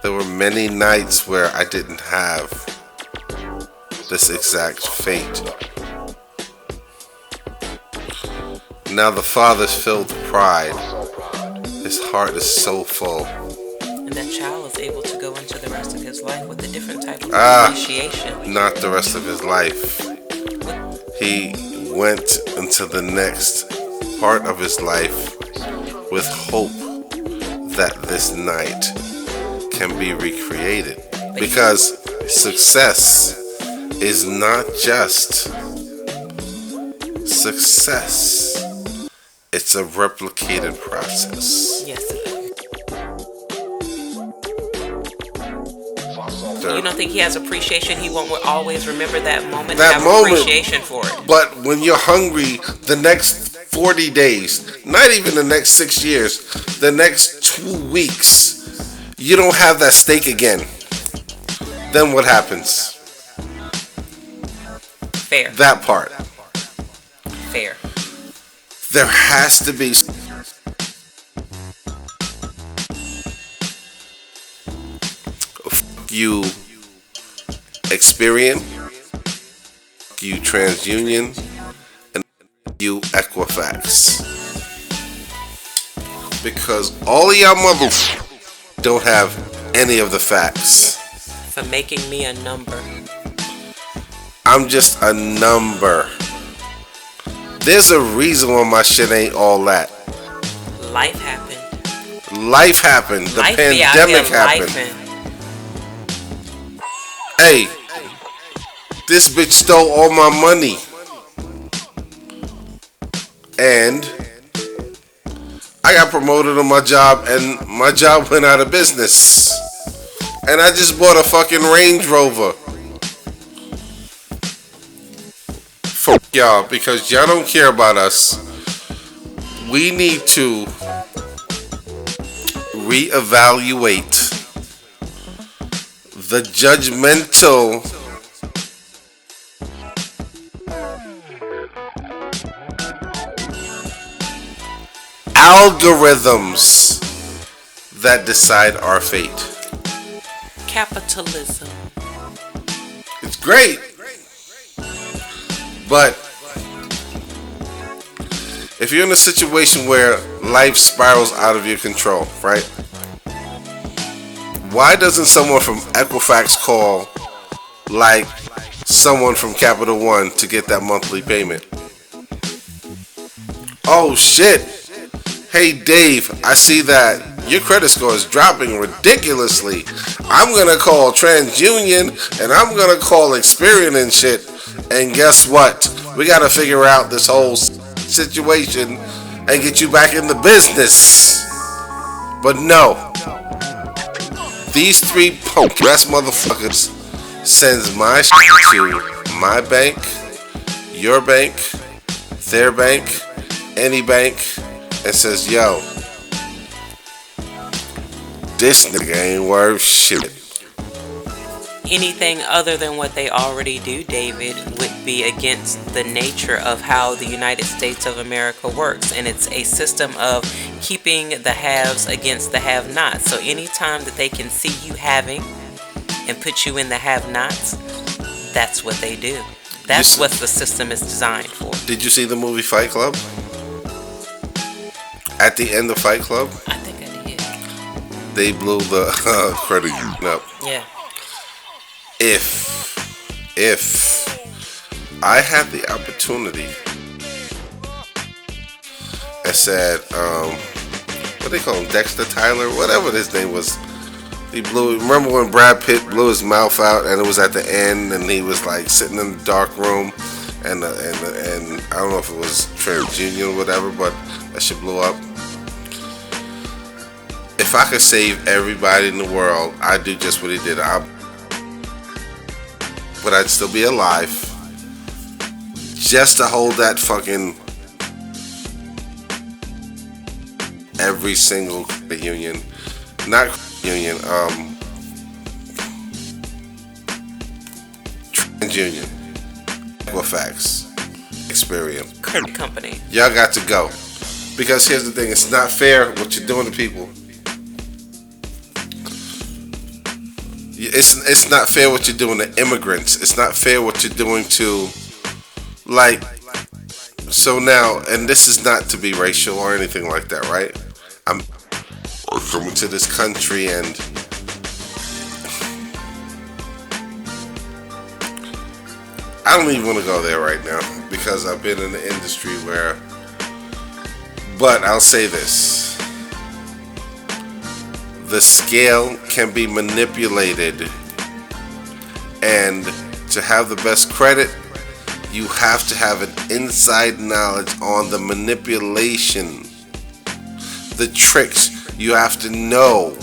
there were many nights where I didn't have this exact fate. Now the father's filled with pride. His heart is so full. And that child is able to go into the rest of his life with a different type of appreciation. Not the rest of his life. He went into the next part of his life with hope that this night can be recreated. Because success is not just success. It's a replicated process. Yes. You don't think he has appreciation? He won't always remember that moment. That have moment, appreciation for it. But when you're hungry, the next 40 days, not even the next 6 years, the next 2 weeks, you don't have that steak again. Then what happens? Fair. That part. Fair. There has to be you Experian, you TransUnion, and you Equifax. Because all of y'all mothers don't have any of the facts. For making me a number. I'm just a number. There's a reason why my shit ain't all that. Life happened. Life happened. The Life pandemic happened. Hey, this bitch stole all my money. And I got promoted on my job, and my job went out of business. And I just bought a fucking Range Rover. Fuck y'all, because y'all don't care about us. We need to reevaluate the judgmental algorithms that decide our fate. Capitalism. It's great. But if you're in a situation where life spirals out of your control, right? Why doesn't someone from Equifax call like someone from Capital One to get that monthly payment? Oh shit. Hey Dave, I see that your credit score is dropping ridiculously. I'm gonna call TransUnion and I'm gonna call Experian and shit. And guess what? We gotta figure out this whole situation and get you back in the business. But no. These three punk ass motherfuckers sends my shit to my bank, your bank, their bank, any bank, and says, yo, this nigga ain't worth shit. Anything other than what they already do, David, would be against the nature of how the United States of America works. And it's a system of keeping the haves against the have-nots. So anytime that they can see you having and put you in the have-nots, that's what they do. That's what the system is designed for. Did you see the movie Fight Club? At the end of Fight Club? I think I did. They blew the credit union up. Yeah. If I had the opportunity and said, what they call him, Dexter Tyler, whatever his name was, he blew. Remember when Brad Pitt blew his mouth out and it was at the end and he was like sitting in the dark room and I don't know if it was TransUnion or whatever, but that shit blew up. If I could save everybody in the world, I'd do just what he did. but I'd still be alive. Just to hold that fucking every single union, not union, TransUnion, Equifax, Experian, company. y'all got to go. Because here's the thing, it's not fair what you're doing to people. It's not fair what you're doing to immigrants. It's not fair what you're doing to, like, so now, and this is not to be racial or anything like that, right? I'm coming to this country and I don't even want to go there right now because I've been in the industry where, but I'll say this. The scale can be manipulated, and to have the best credit, you have to have an inside knowledge on the manipulation, the tricks. You have to know.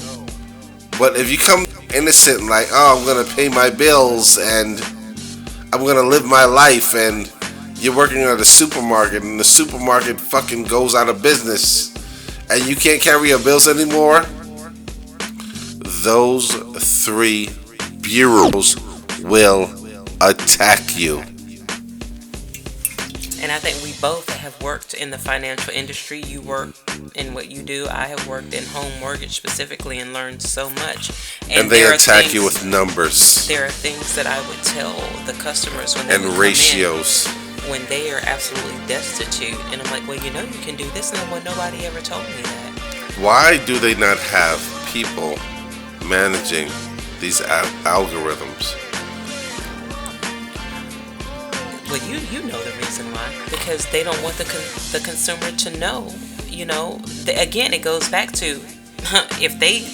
But if you come innocent, like, oh, I'm gonna pay my bills and I'm gonna live my life, and you're working at a supermarket and the supermarket fucking goes out of business and you can't carry your bills anymore, those three bureaus will attack you. And I think we both have worked in the financial industry. You work in what you do. I have worked in home mortgage specifically and learned so much. And they attack you with numbers. There are things that I would tell the customers when they and ratios. When they are absolutely destitute. And I'm like, well, you know you can do this. And well, nobody ever told me that. Why do they not have people managing these algorithms? Well, you know the reason why. Because they don't want the consumer to know. You know, again, it goes back to if they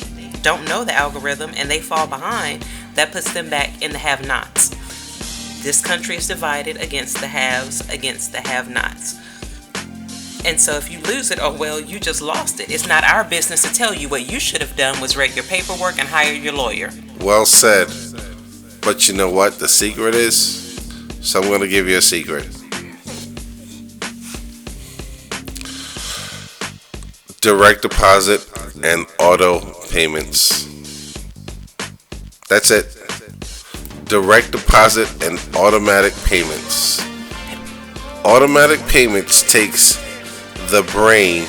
don't know the algorithm and they fall behind, that puts them back in the have-nots. This country is divided against the haves, against the have-nots. And so if you lose it, oh well, you just lost it. It's not our business to tell you. What you should have done was write your paperwork and hire your lawyer. Well said. But you know what the secret is? So I'm going to give you a secret. Direct deposit and auto payments. That's it. Direct deposit and automatic payments. Automatic payments takes the brain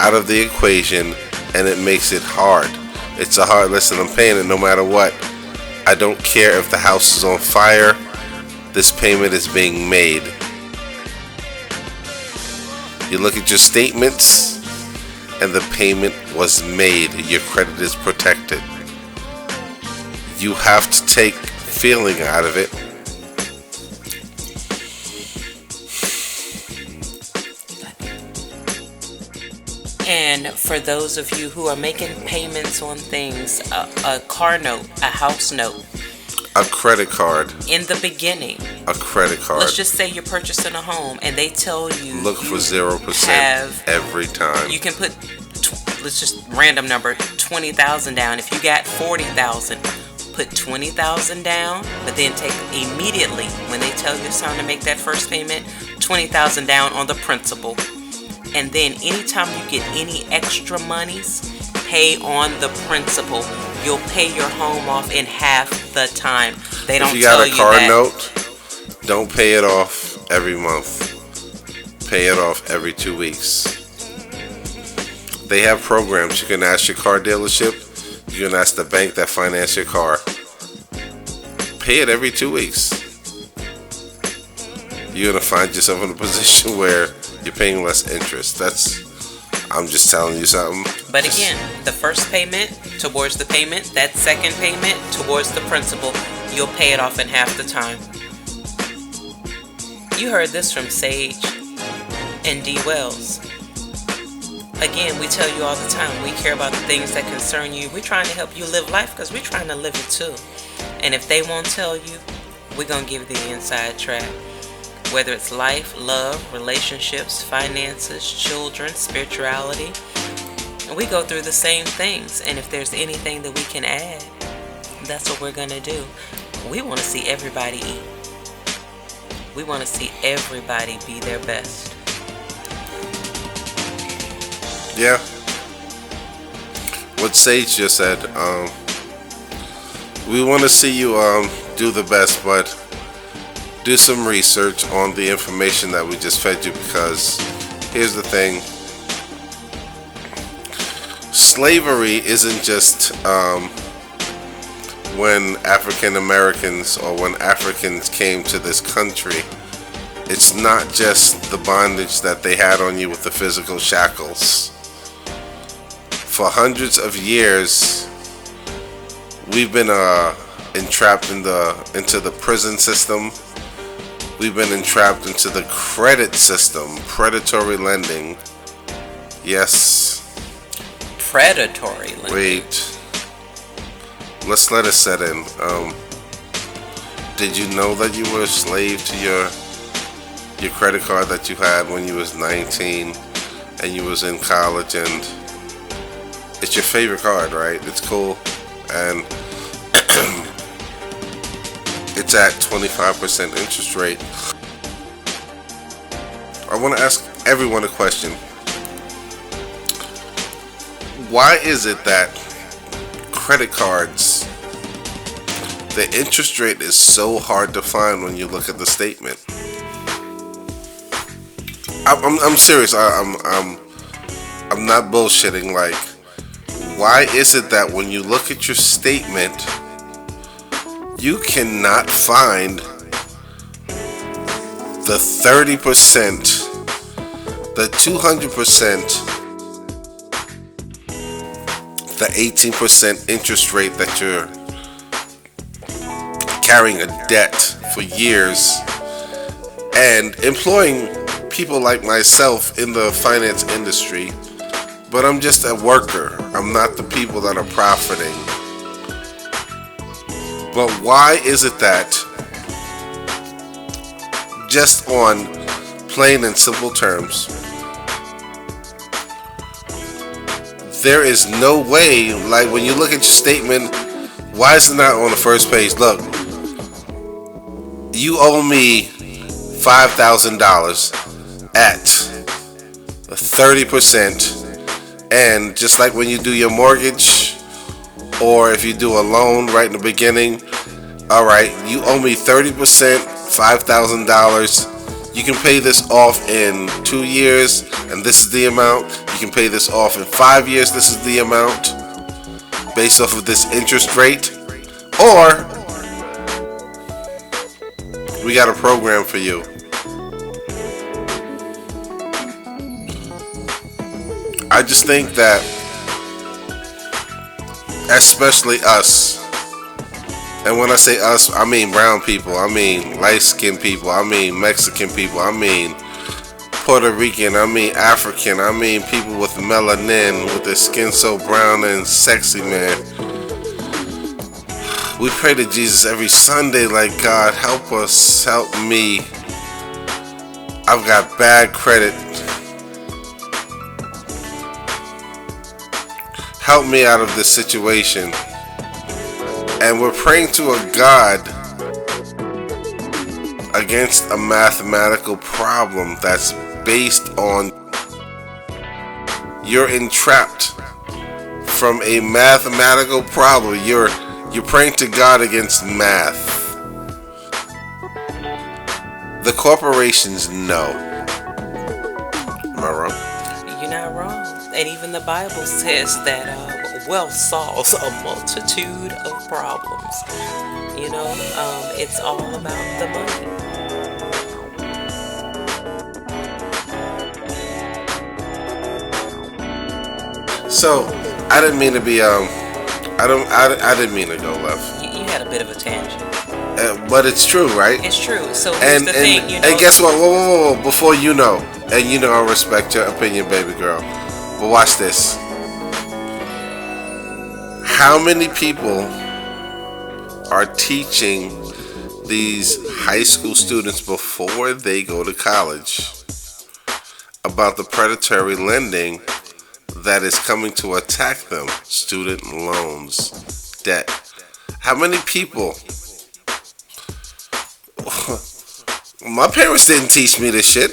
out of the equation and it makes it hard. It's a hard lesson. I'm paying it no matter what. I don't care if the house is on fire. This payment is being made. You look at your statements and the payment was made. Your credit is protected. You have to take feeling out of it. And for those of you who are making payments on things, a car note, a house note, a credit card, in the beginning, a credit card. Let's just say you're purchasing a home and they tell you look for 0% every time. You can put, let's just random number, 20,000 down. If you got 40,000, put 20,000 down, but then take immediately when they tell you it's time to make that first payment, 20,000 down on the principal. And then anytime you get any extra monies, pay on the principal. You'll pay your home off in half the time. They don't tell you that. If you got a car note, don't pay it off every month. Pay it off every 2 weeks. They have programs. You can ask your car dealership. You can ask the bank that finance your car. Pay it every 2 weeks. You're going to find yourself in a position where you're paying less interest. I'm just telling you something. But again, the first payment towards the payment, that second payment towards the principal, you'll pay it off in half the time. You heard this from Sage and D. Wells. Again, we tell you all the time, we care about the things that concern you. We're trying to help you live life because we're trying to live it too. And if they won't tell you, we're going to give you the inside track. Whether it's life, love, relationships, finances, children, spirituality. And we go through the same things. And if there's anything that we can add, That's what we're gonna do. We want to see everybody eat. We want to see everybody be their best. Yeah. What Sage just said, we want to see you do the best, but do some research on the information that we just fed you, because here's the thing. Slavery isn't just when African Americans or when Africans came to this country. It's not just the bondage that they had on you with the physical shackles. For hundreds of years, we've been entrapped into the prison system. We've been entrapped into the credit system, predatory lending. Yes. Predatory lending. Wait. Let's let it set in. Did you know that you were a slave to your credit card that you had when you was 19 and you was in college, and it's your favorite card, right? It's cool, and it's at 25% interest rate. I want to ask everyone a question. Why is it that credit cards, the interest rate is so hard to find when you look at the statement? I'm serious. I'm not bullshitting. Like, why is it that when you look at your statement, you cannot find the 30%, the 200%, the 18% interest rate that you're carrying a debt for years and employing people like myself in the finance industry, but I'm just a worker. I'm not the people that are profiting. But why is it that, just on plain and simple terms, there is no way, like when you look at your statement, why is it not on the first page? Look, you owe me $5,000 at 30%, and just like when you do your mortgage, or if you do a loan right in the beginning, all right, you owe me 30%, $5,000. You can pay this off in 2 years, and this is the amount. You can pay this off in 5 years. This is the amount based off of this interest rate. Or we got a program for you. I just think that, especially us, and when I say us, I mean brown people, I mean light-skinned people, I mean Mexican people, I mean Puerto Rican, I mean African, I mean people with melanin, with their skin so brown and sexy, man. We pray to Jesus every Sunday like, God, help us, help me. I've got bad credit. Help me out of this situation. And we're praying to a God against a mathematical problem that's based on you're entrapped from a mathematical problem. You're praying to God against math. The corporations know. Am I wrong? You're not wrong. And even the Bible says that wealth solves a multitude of problems. You know, it's all about the money. So, I didn't mean to be I didn't mean to go left. You had a bit of a tangent. But it's true, right? It's true. So here's the thing, you know. And guess what? Whoa. Before you know, and you know I respect your opinion, baby girl. But watch this. How many people are teaching these high school students before they go to college about the predatory lending that is coming to attack them? Student loans, debt. How many people? My parents didn't teach me this shit.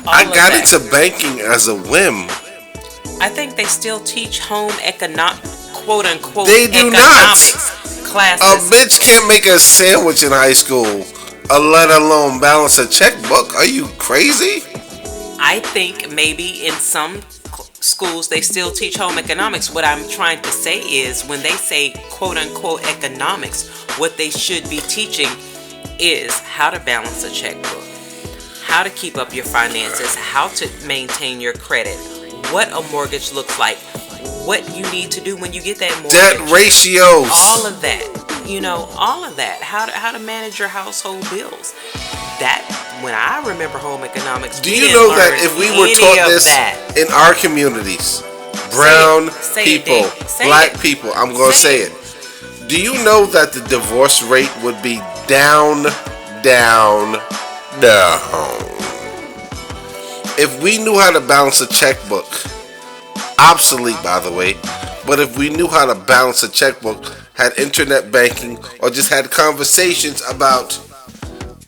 I All of got that. into banking as a whim. I think they still teach home quote unquote They do not. economics A classes. bitch can't make a sandwich in high school, let alone balance a checkbook. Are you crazy? I think maybe in some schools they still teach home economics. What I'm trying to say is when they say quote unquote economics, what they should be teaching is how to balance a checkbook, how to keep up your finances, how to maintain your credit, what a mortgage looks like, what you need to do when you get that mortgage, Debt ratios. all of that, all of that, how to manage your household bills. That when I remember home economics, Do we you didn't know learn that if we were any taught of this that. in our communities, brown Say it, people, Dave. Say black it. people, I'm going to Say say it. Do you know that the divorce rate would be down, down, down? If we knew how to balance a checkbook, obsolete by the way, but if we knew how to balance a checkbook, had internet banking, or just had conversations about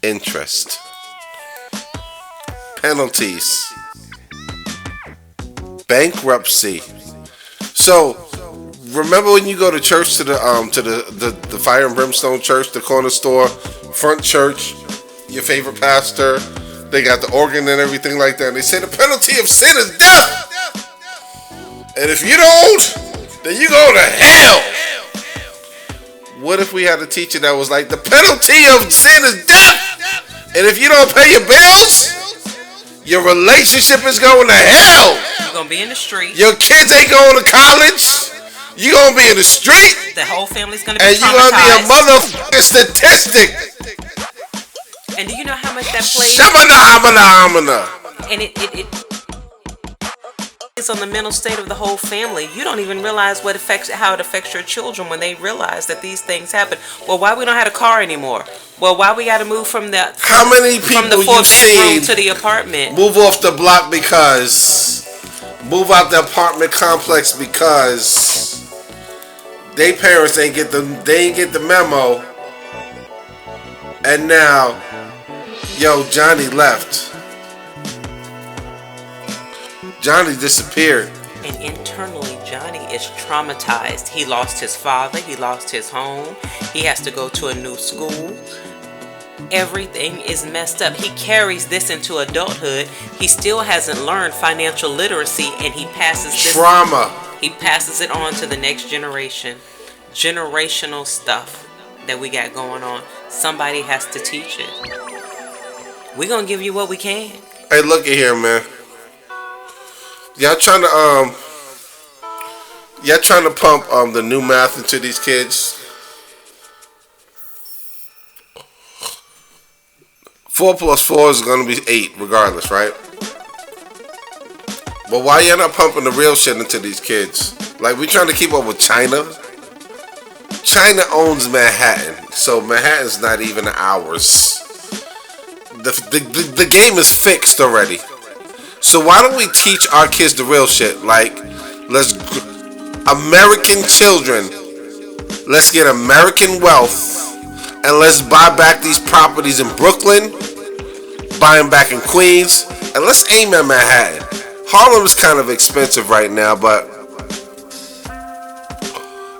interest, penalties, bankruptcy. So remember when you go to church to the Fire and Brimstone Church, the corner store, front church, your favorite pastor, they got the organ and everything like that, and they say the penalty of sin is death. And if you don't, then you go to hell. What if we had a teacher that was like, the penalty of sin is death, and if you don't pay your bills, your relationship is going to hell. You're gonna be in the street. Your kids ain't going to college. You're going to be in the street. The whole family's gonna be And you're going to be a traumatized. motherfucking statistic. And do you know how much that plays? Shamana. And it is on the mental state of the whole family. You don't even realize how it affects your children when they realize that these things happen. Well, why we don't have a car anymore? Well, why we got to move from the How many from the people you 4-bedroom seen to the apartment? move off the block because, move out the apartment complex because they parents ain't get the memo, and now, yo, Johnny left. Johnny disappeared. And internally, Johnny is traumatized. He lost his father. He lost his home. He has to go to a new school. Everything is messed up. He carries this into adulthood. He still hasn't learned financial literacy, and he passes this. Trauma. He passes it on to the next generation. Generational stuff that we got going on. Somebody has to teach it. We're gonna give you what we can. Hey, look at here, man. Y'all trying to pump the new math into these kids. 4 plus 4 is gonna be 8, regardless, right? But why y'all not pumping the real shit into these kids? Like, we trying to keep up with China. China owns Manhattan, so Manhattan's not even ours. The game is fixed already. So why don't we teach our kids the real shit? Like, American children, let's get American wealth, and let's buy back these properties in Brooklyn, buy them back in Queens, and let's aim at Manhattan. Harlem is kind of expensive right now, but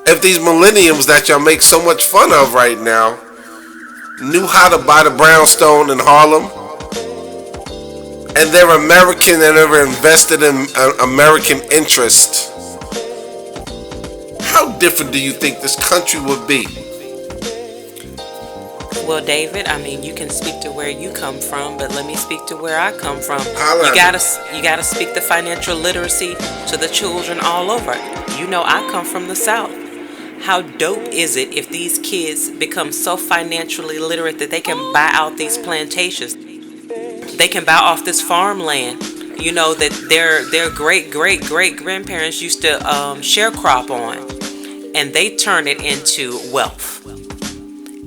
if these millenniums that y'all make so much fun of right now knew how to buy the brownstone in Harlem, and they're American and they're invested in American interest, how different do you think this country would be? Well, David, I mean, you can speak to where you come from, but let me speak to where I come from. Holla. You gotta speak the financial literacy to the children all over. You know, I come from the South. How dope is it if these kids become so financially literate that they can buy out these plantations? They can buy off this farmland, you know, that their great grandparents used to sharecrop on, and they turn it into wealth.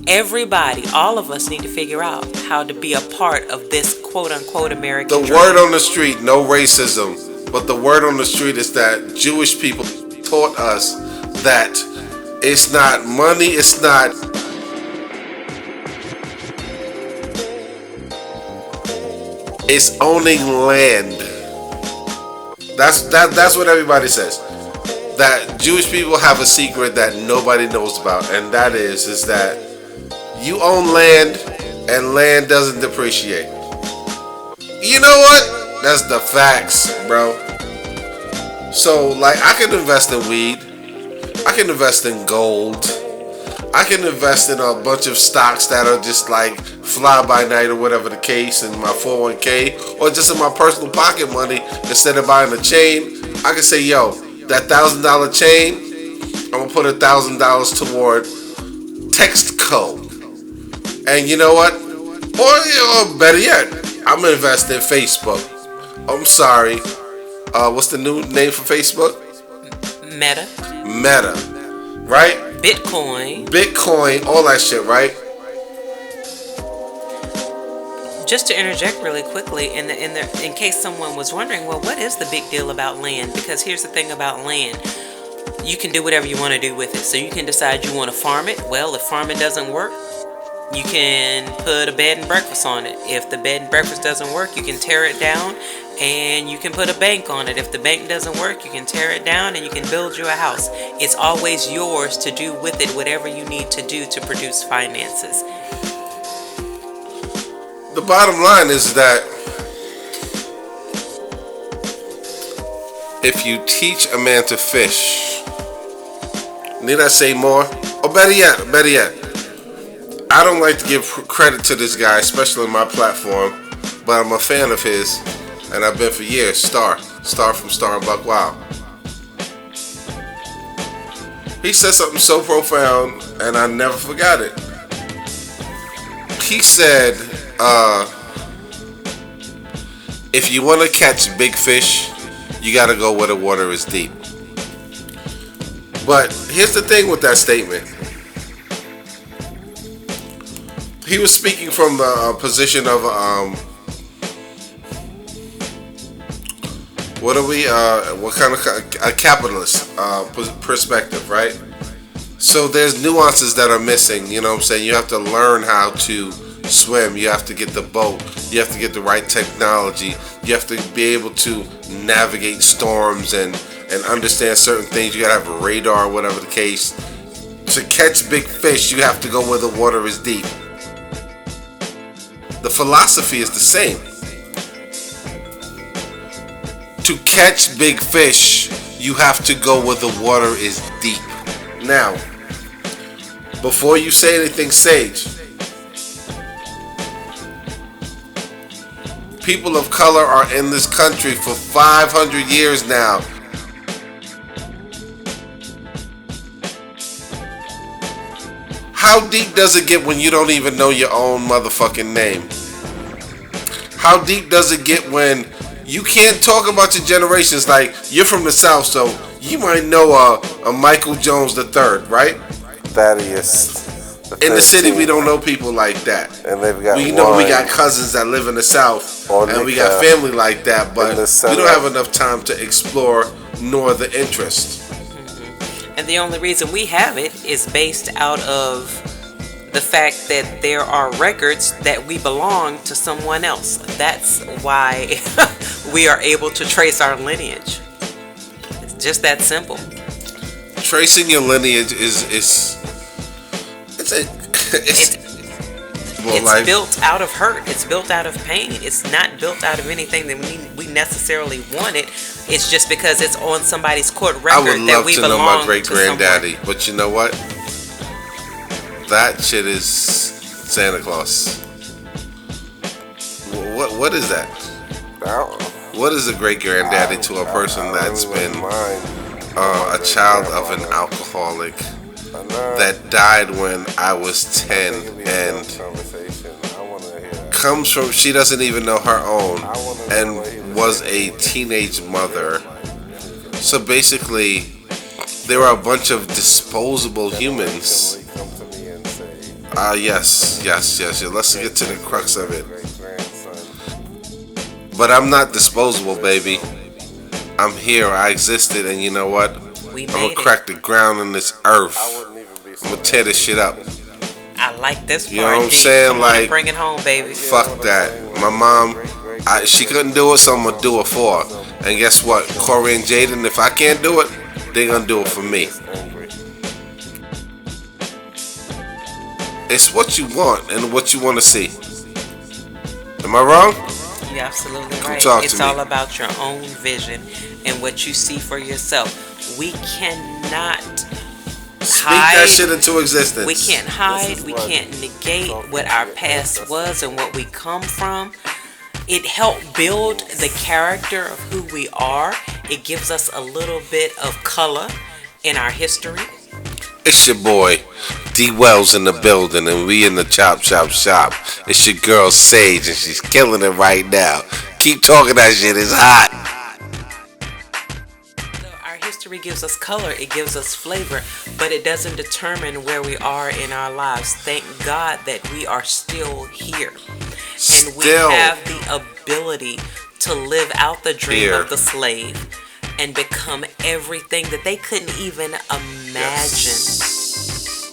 Everybody, all of us need to figure out how to be a part of this quote-unquote American The dream. word on the street, no racism, but the word on the street is that Jewish people taught us that It's not money. It's not. It's owning land. That's what everybody says. That Jewish people have a secret that nobody knows about, and that is that you own land and land doesn't depreciate. You know what? That's the facts, bro. So like I can invest in weed, I can invest in gold, I can invest in a bunch of stocks that are just like fly by night or whatever the case, in my 401k or just in my personal pocket money. Instead of buying a chain, I can say, yo, that $1,000 chain, I'm gonna put $1,000 toward Texaco. And you know what? Or better yet, I'm gonna invest in Facebook. I'm sorry. What's the new name for Facebook? Meta. Meta. Right? Bitcoin, all that shit, right? Just to interject really quickly, in case someone was wondering, well, what is the big deal about land? Because here's the thing about land. You can do whatever you want to do with it. So you can decide you want to farm it. Well, if farming doesn't work, you can put a bed and breakfast on it. If the bed and breakfast doesn't work, you can tear it down and you can put a bank on it. If the bank doesn't work, you can tear it down and you can build you a house. It's always yours to do with it whatever you need to do to produce finances. The bottom line is that if you teach a man to fish, need I say more? Or better yet, I don't like to give credit to this guy, especially on my platform, but I'm a fan of his, and I've been for years. Star from Star and Buck Wild. He said something so profound, and I never forgot it. He said, if you want to catch big fish, you got to go where the water is deep. But here's the thing with that statement. He was speaking from the position of what kind of a capitalist perspective, right? So there's nuances that are missing. You know what I'm saying? You have to learn how to swim. You have to get the boat. You have to get the right technology. You have to be able to navigate storms and understand certain things. You gotta have a radar, whatever the case. To catch big fish, you have to go where the water is deep. The philosophy is the same. To catch big fish, you have to go where the water is deep. Now, before you say anything, Sage, people of color are in this country for 500 years now. How deep does it get when you don't even know your own motherfucking name? How deep does it get when you can't talk about your generations? Like, you're from the South, so you might know a Michael Jones III, right? Thaddeus. In the city, we don't know people like that. And they've got we know we got cousins that live in the South, and we got family like that, but we don't have enough time to explore nor the interest. And the only reason we have it is based out of the fact that there are records that we belong to someone else. That's why we are able to trace our lineage. It's just that simple. Tracing your lineage is built out of hurt. It's built out of pain. It's not built out of anything that we necessarily wanted. It's just because it's on somebody's court record. I would love to know my great someone. granddaddy, but you know what? That shit is Santa Claus. What is that? What is a great granddaddy to a person that's been a child of an alcoholic that died when I was 10 and comes from, she doesn't even know her own, and was a teenage mother. So basically, there are a bunch of disposable humans. Yes. Let's get to the crux of it. But I'm not disposable, baby. I'm here. I existed, and you know what? I'm gonna crack the ground on this earth. I'm gonna tear this shit up. I like this part. You know what I'm D. saying? Come on and Like, bring it home, baby. fuck that. My mom, she couldn't do it, so I'm gonna do it for her. And guess what? Corey and Jaden, if I can't do it, they're gonna do it for me. It's what you want and what you want to see. Am I wrong? You're absolutely right. talk to It's me. all about your own vision and what you see for yourself. We cannot Speak that hide. shit into existence. We can't hide. We can't negate what our past was and what we come from. It helped build the character of who we are. It gives us a little bit of color in our history. It's your boy, D Wells in the building, and we in the chop shop shop. It's your girl Sage, and she's killing it right now. Keep talking that shit, it's hot. So our history gives us color, it gives us flavor, but it doesn't determine where we are in our lives. Thank God that we are still here. And we Still have the ability to live out the dream here. of the slave and become everything that they couldn't even imagine.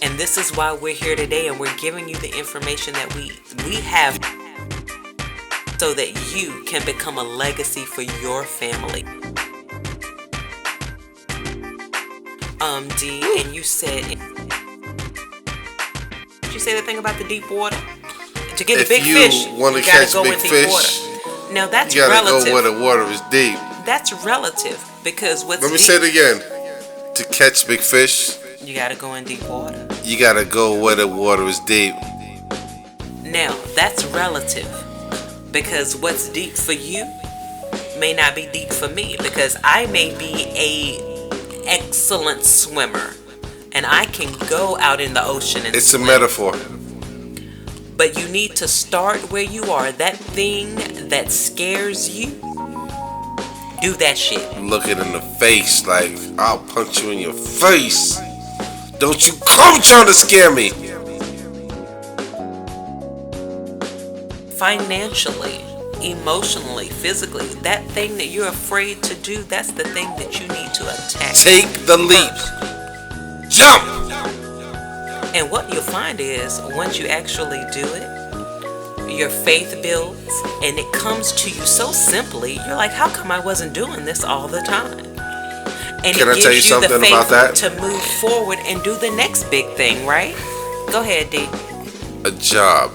And this is why we're here today, and we're giving you the information that we have so that you can become a legacy for your family. D, and you said, did you say the thing about the deep water? To get If a big you fish, wanna you gotta catch go big in deep fish, water. Now that's You gotta relative. go where the water is deep. That's relative because what's Let me deep, say it again. To catch big fish, you gotta go in deep water. you gotta go where the water is deep. Now that's relative because what's deep for you may not be deep for me, because I may be a excellent swimmer and I can go out in the ocean and It's a swim. metaphor. But you need to start where you are. That thing that scares you, do that shit. Look it in the face like, I'll punch you in your face. Don't you come trying to scare me. Financially, emotionally, physically, that thing that you're afraid to do, that's the thing that you need to attack. Take the leap. Jump. And what you'll find is, once you actually do it, your faith builds and it comes to you so simply. You're like, how come I wasn't doing this all the time? And Can it I tell you gives you the something faith about that? to move forward and do the next big thing, right? Go ahead, D. A job.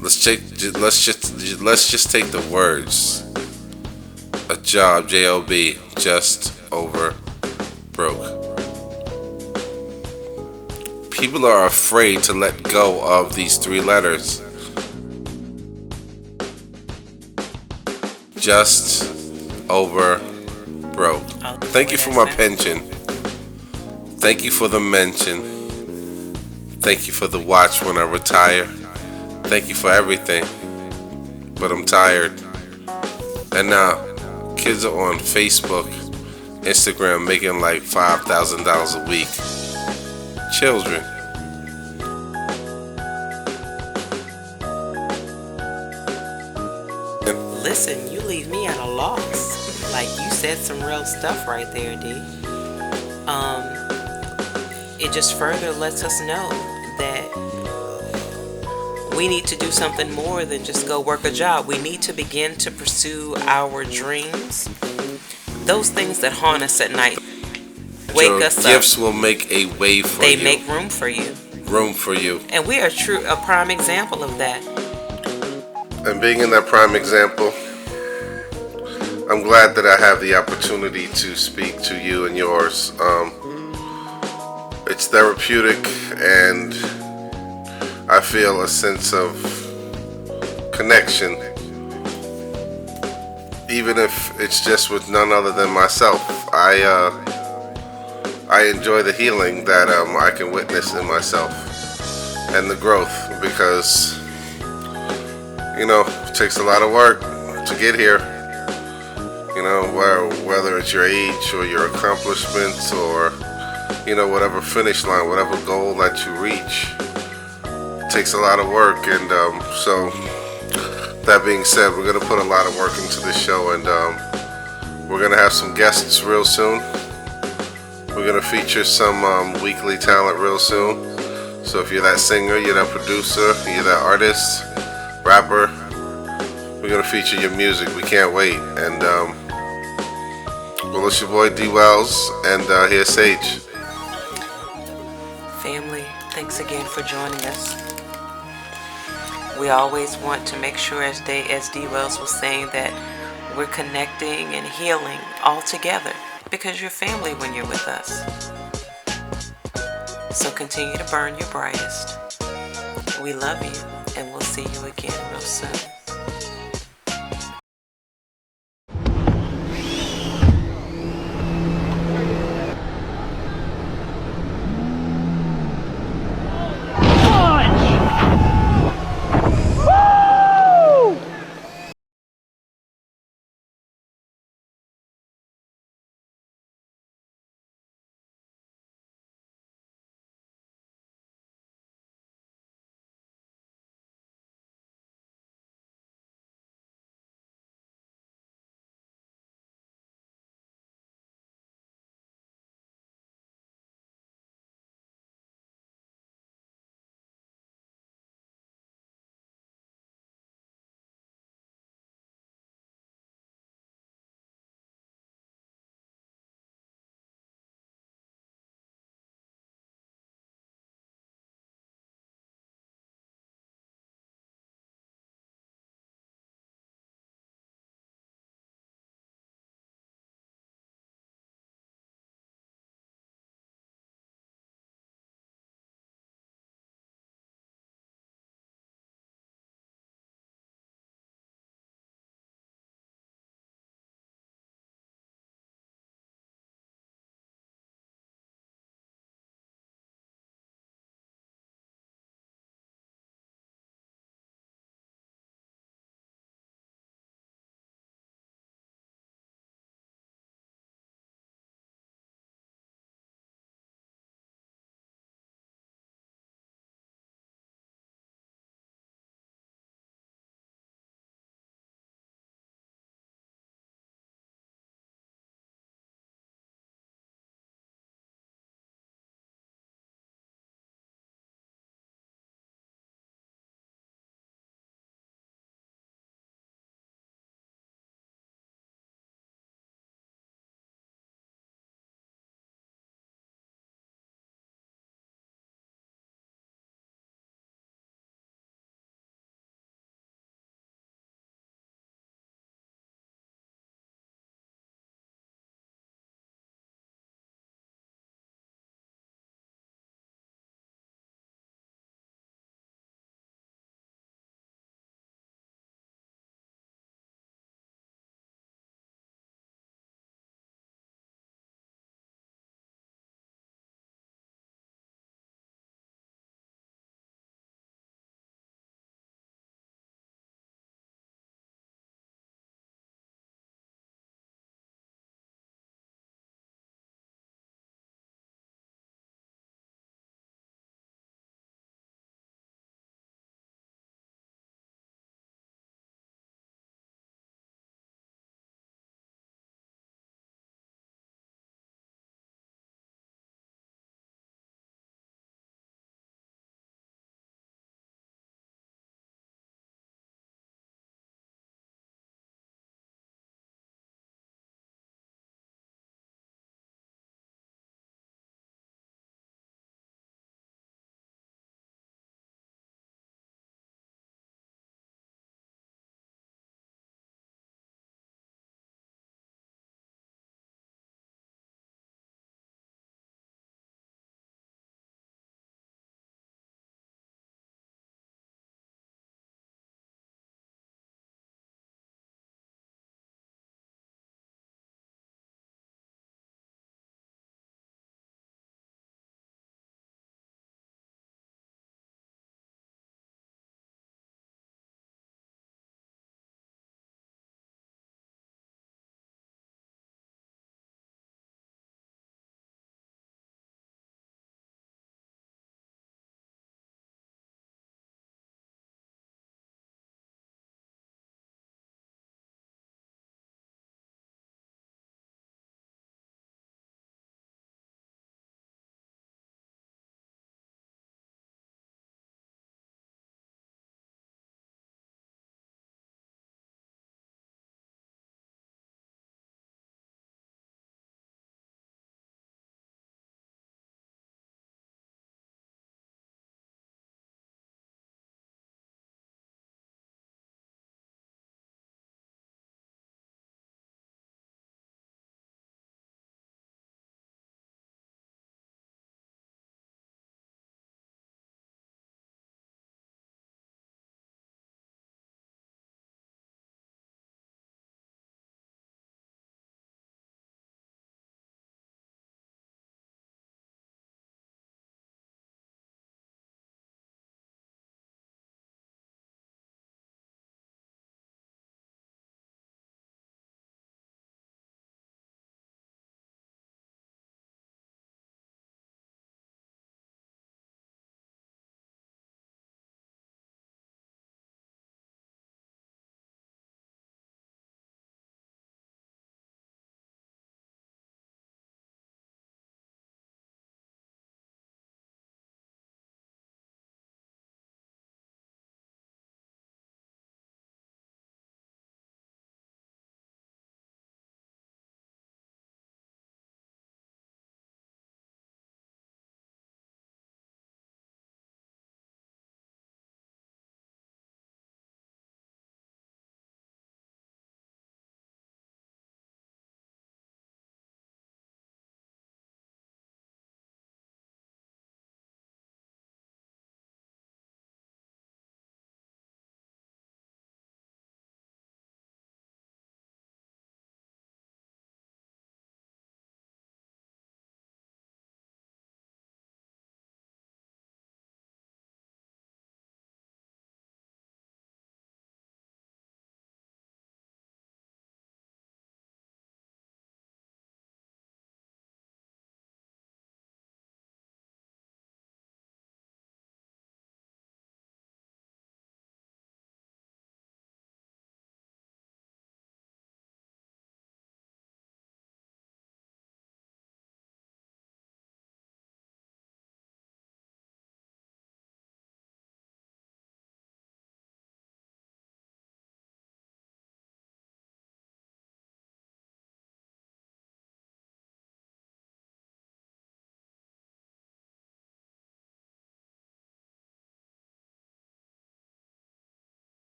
Let's just take the words. A job, J-O-B, just over broke. People are afraid to let go of these three letters. Just over broke. Oh, Thank you for my pension. Thank you for the mention. Thank you for the watch when I retire. Thank you for everything. But I'm tired. And now, kids are on Facebook, Instagram making like $5,000 a week. Children. Listen, you leave me at a loss. Like, you said some real stuff right there, D. It just further lets us know that we need to do something more than just go work a job. We need to begin to pursue our dreams. Those things that haunt us at night. Wake Your us gifts up. will make a way for They you. make room for you. Room for you. And we are a prime example of that. And being in that prime example, I'm glad that I have the opportunity to speak to you and yours. It's therapeutic, and I feel a sense of connection, even if it's just with none other than myself. I enjoy the healing that I can witness in myself and the growth, because it takes a lot of work to get here. Whether it's your age or your accomplishments or whatever finish line, whatever goal that you reach, it takes a lot of work. And so that being said, we're gonna put a lot of work into this show, and we're gonna have some guests real soon. We're gonna feature some weekly talent real soon. So if you're that singer, you're that producer, you're that artist, rapper, we're gonna feature your music. We can't wait. And well, it's your boy D Wells, and here's Sage. Family, thanks again for joining us. We always want to make sure, as D. Wells was saying, that we're connecting and healing all together because you're family when you're with us. So continue to burn your brightest. We love you, and we'll see you again real soon.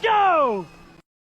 go!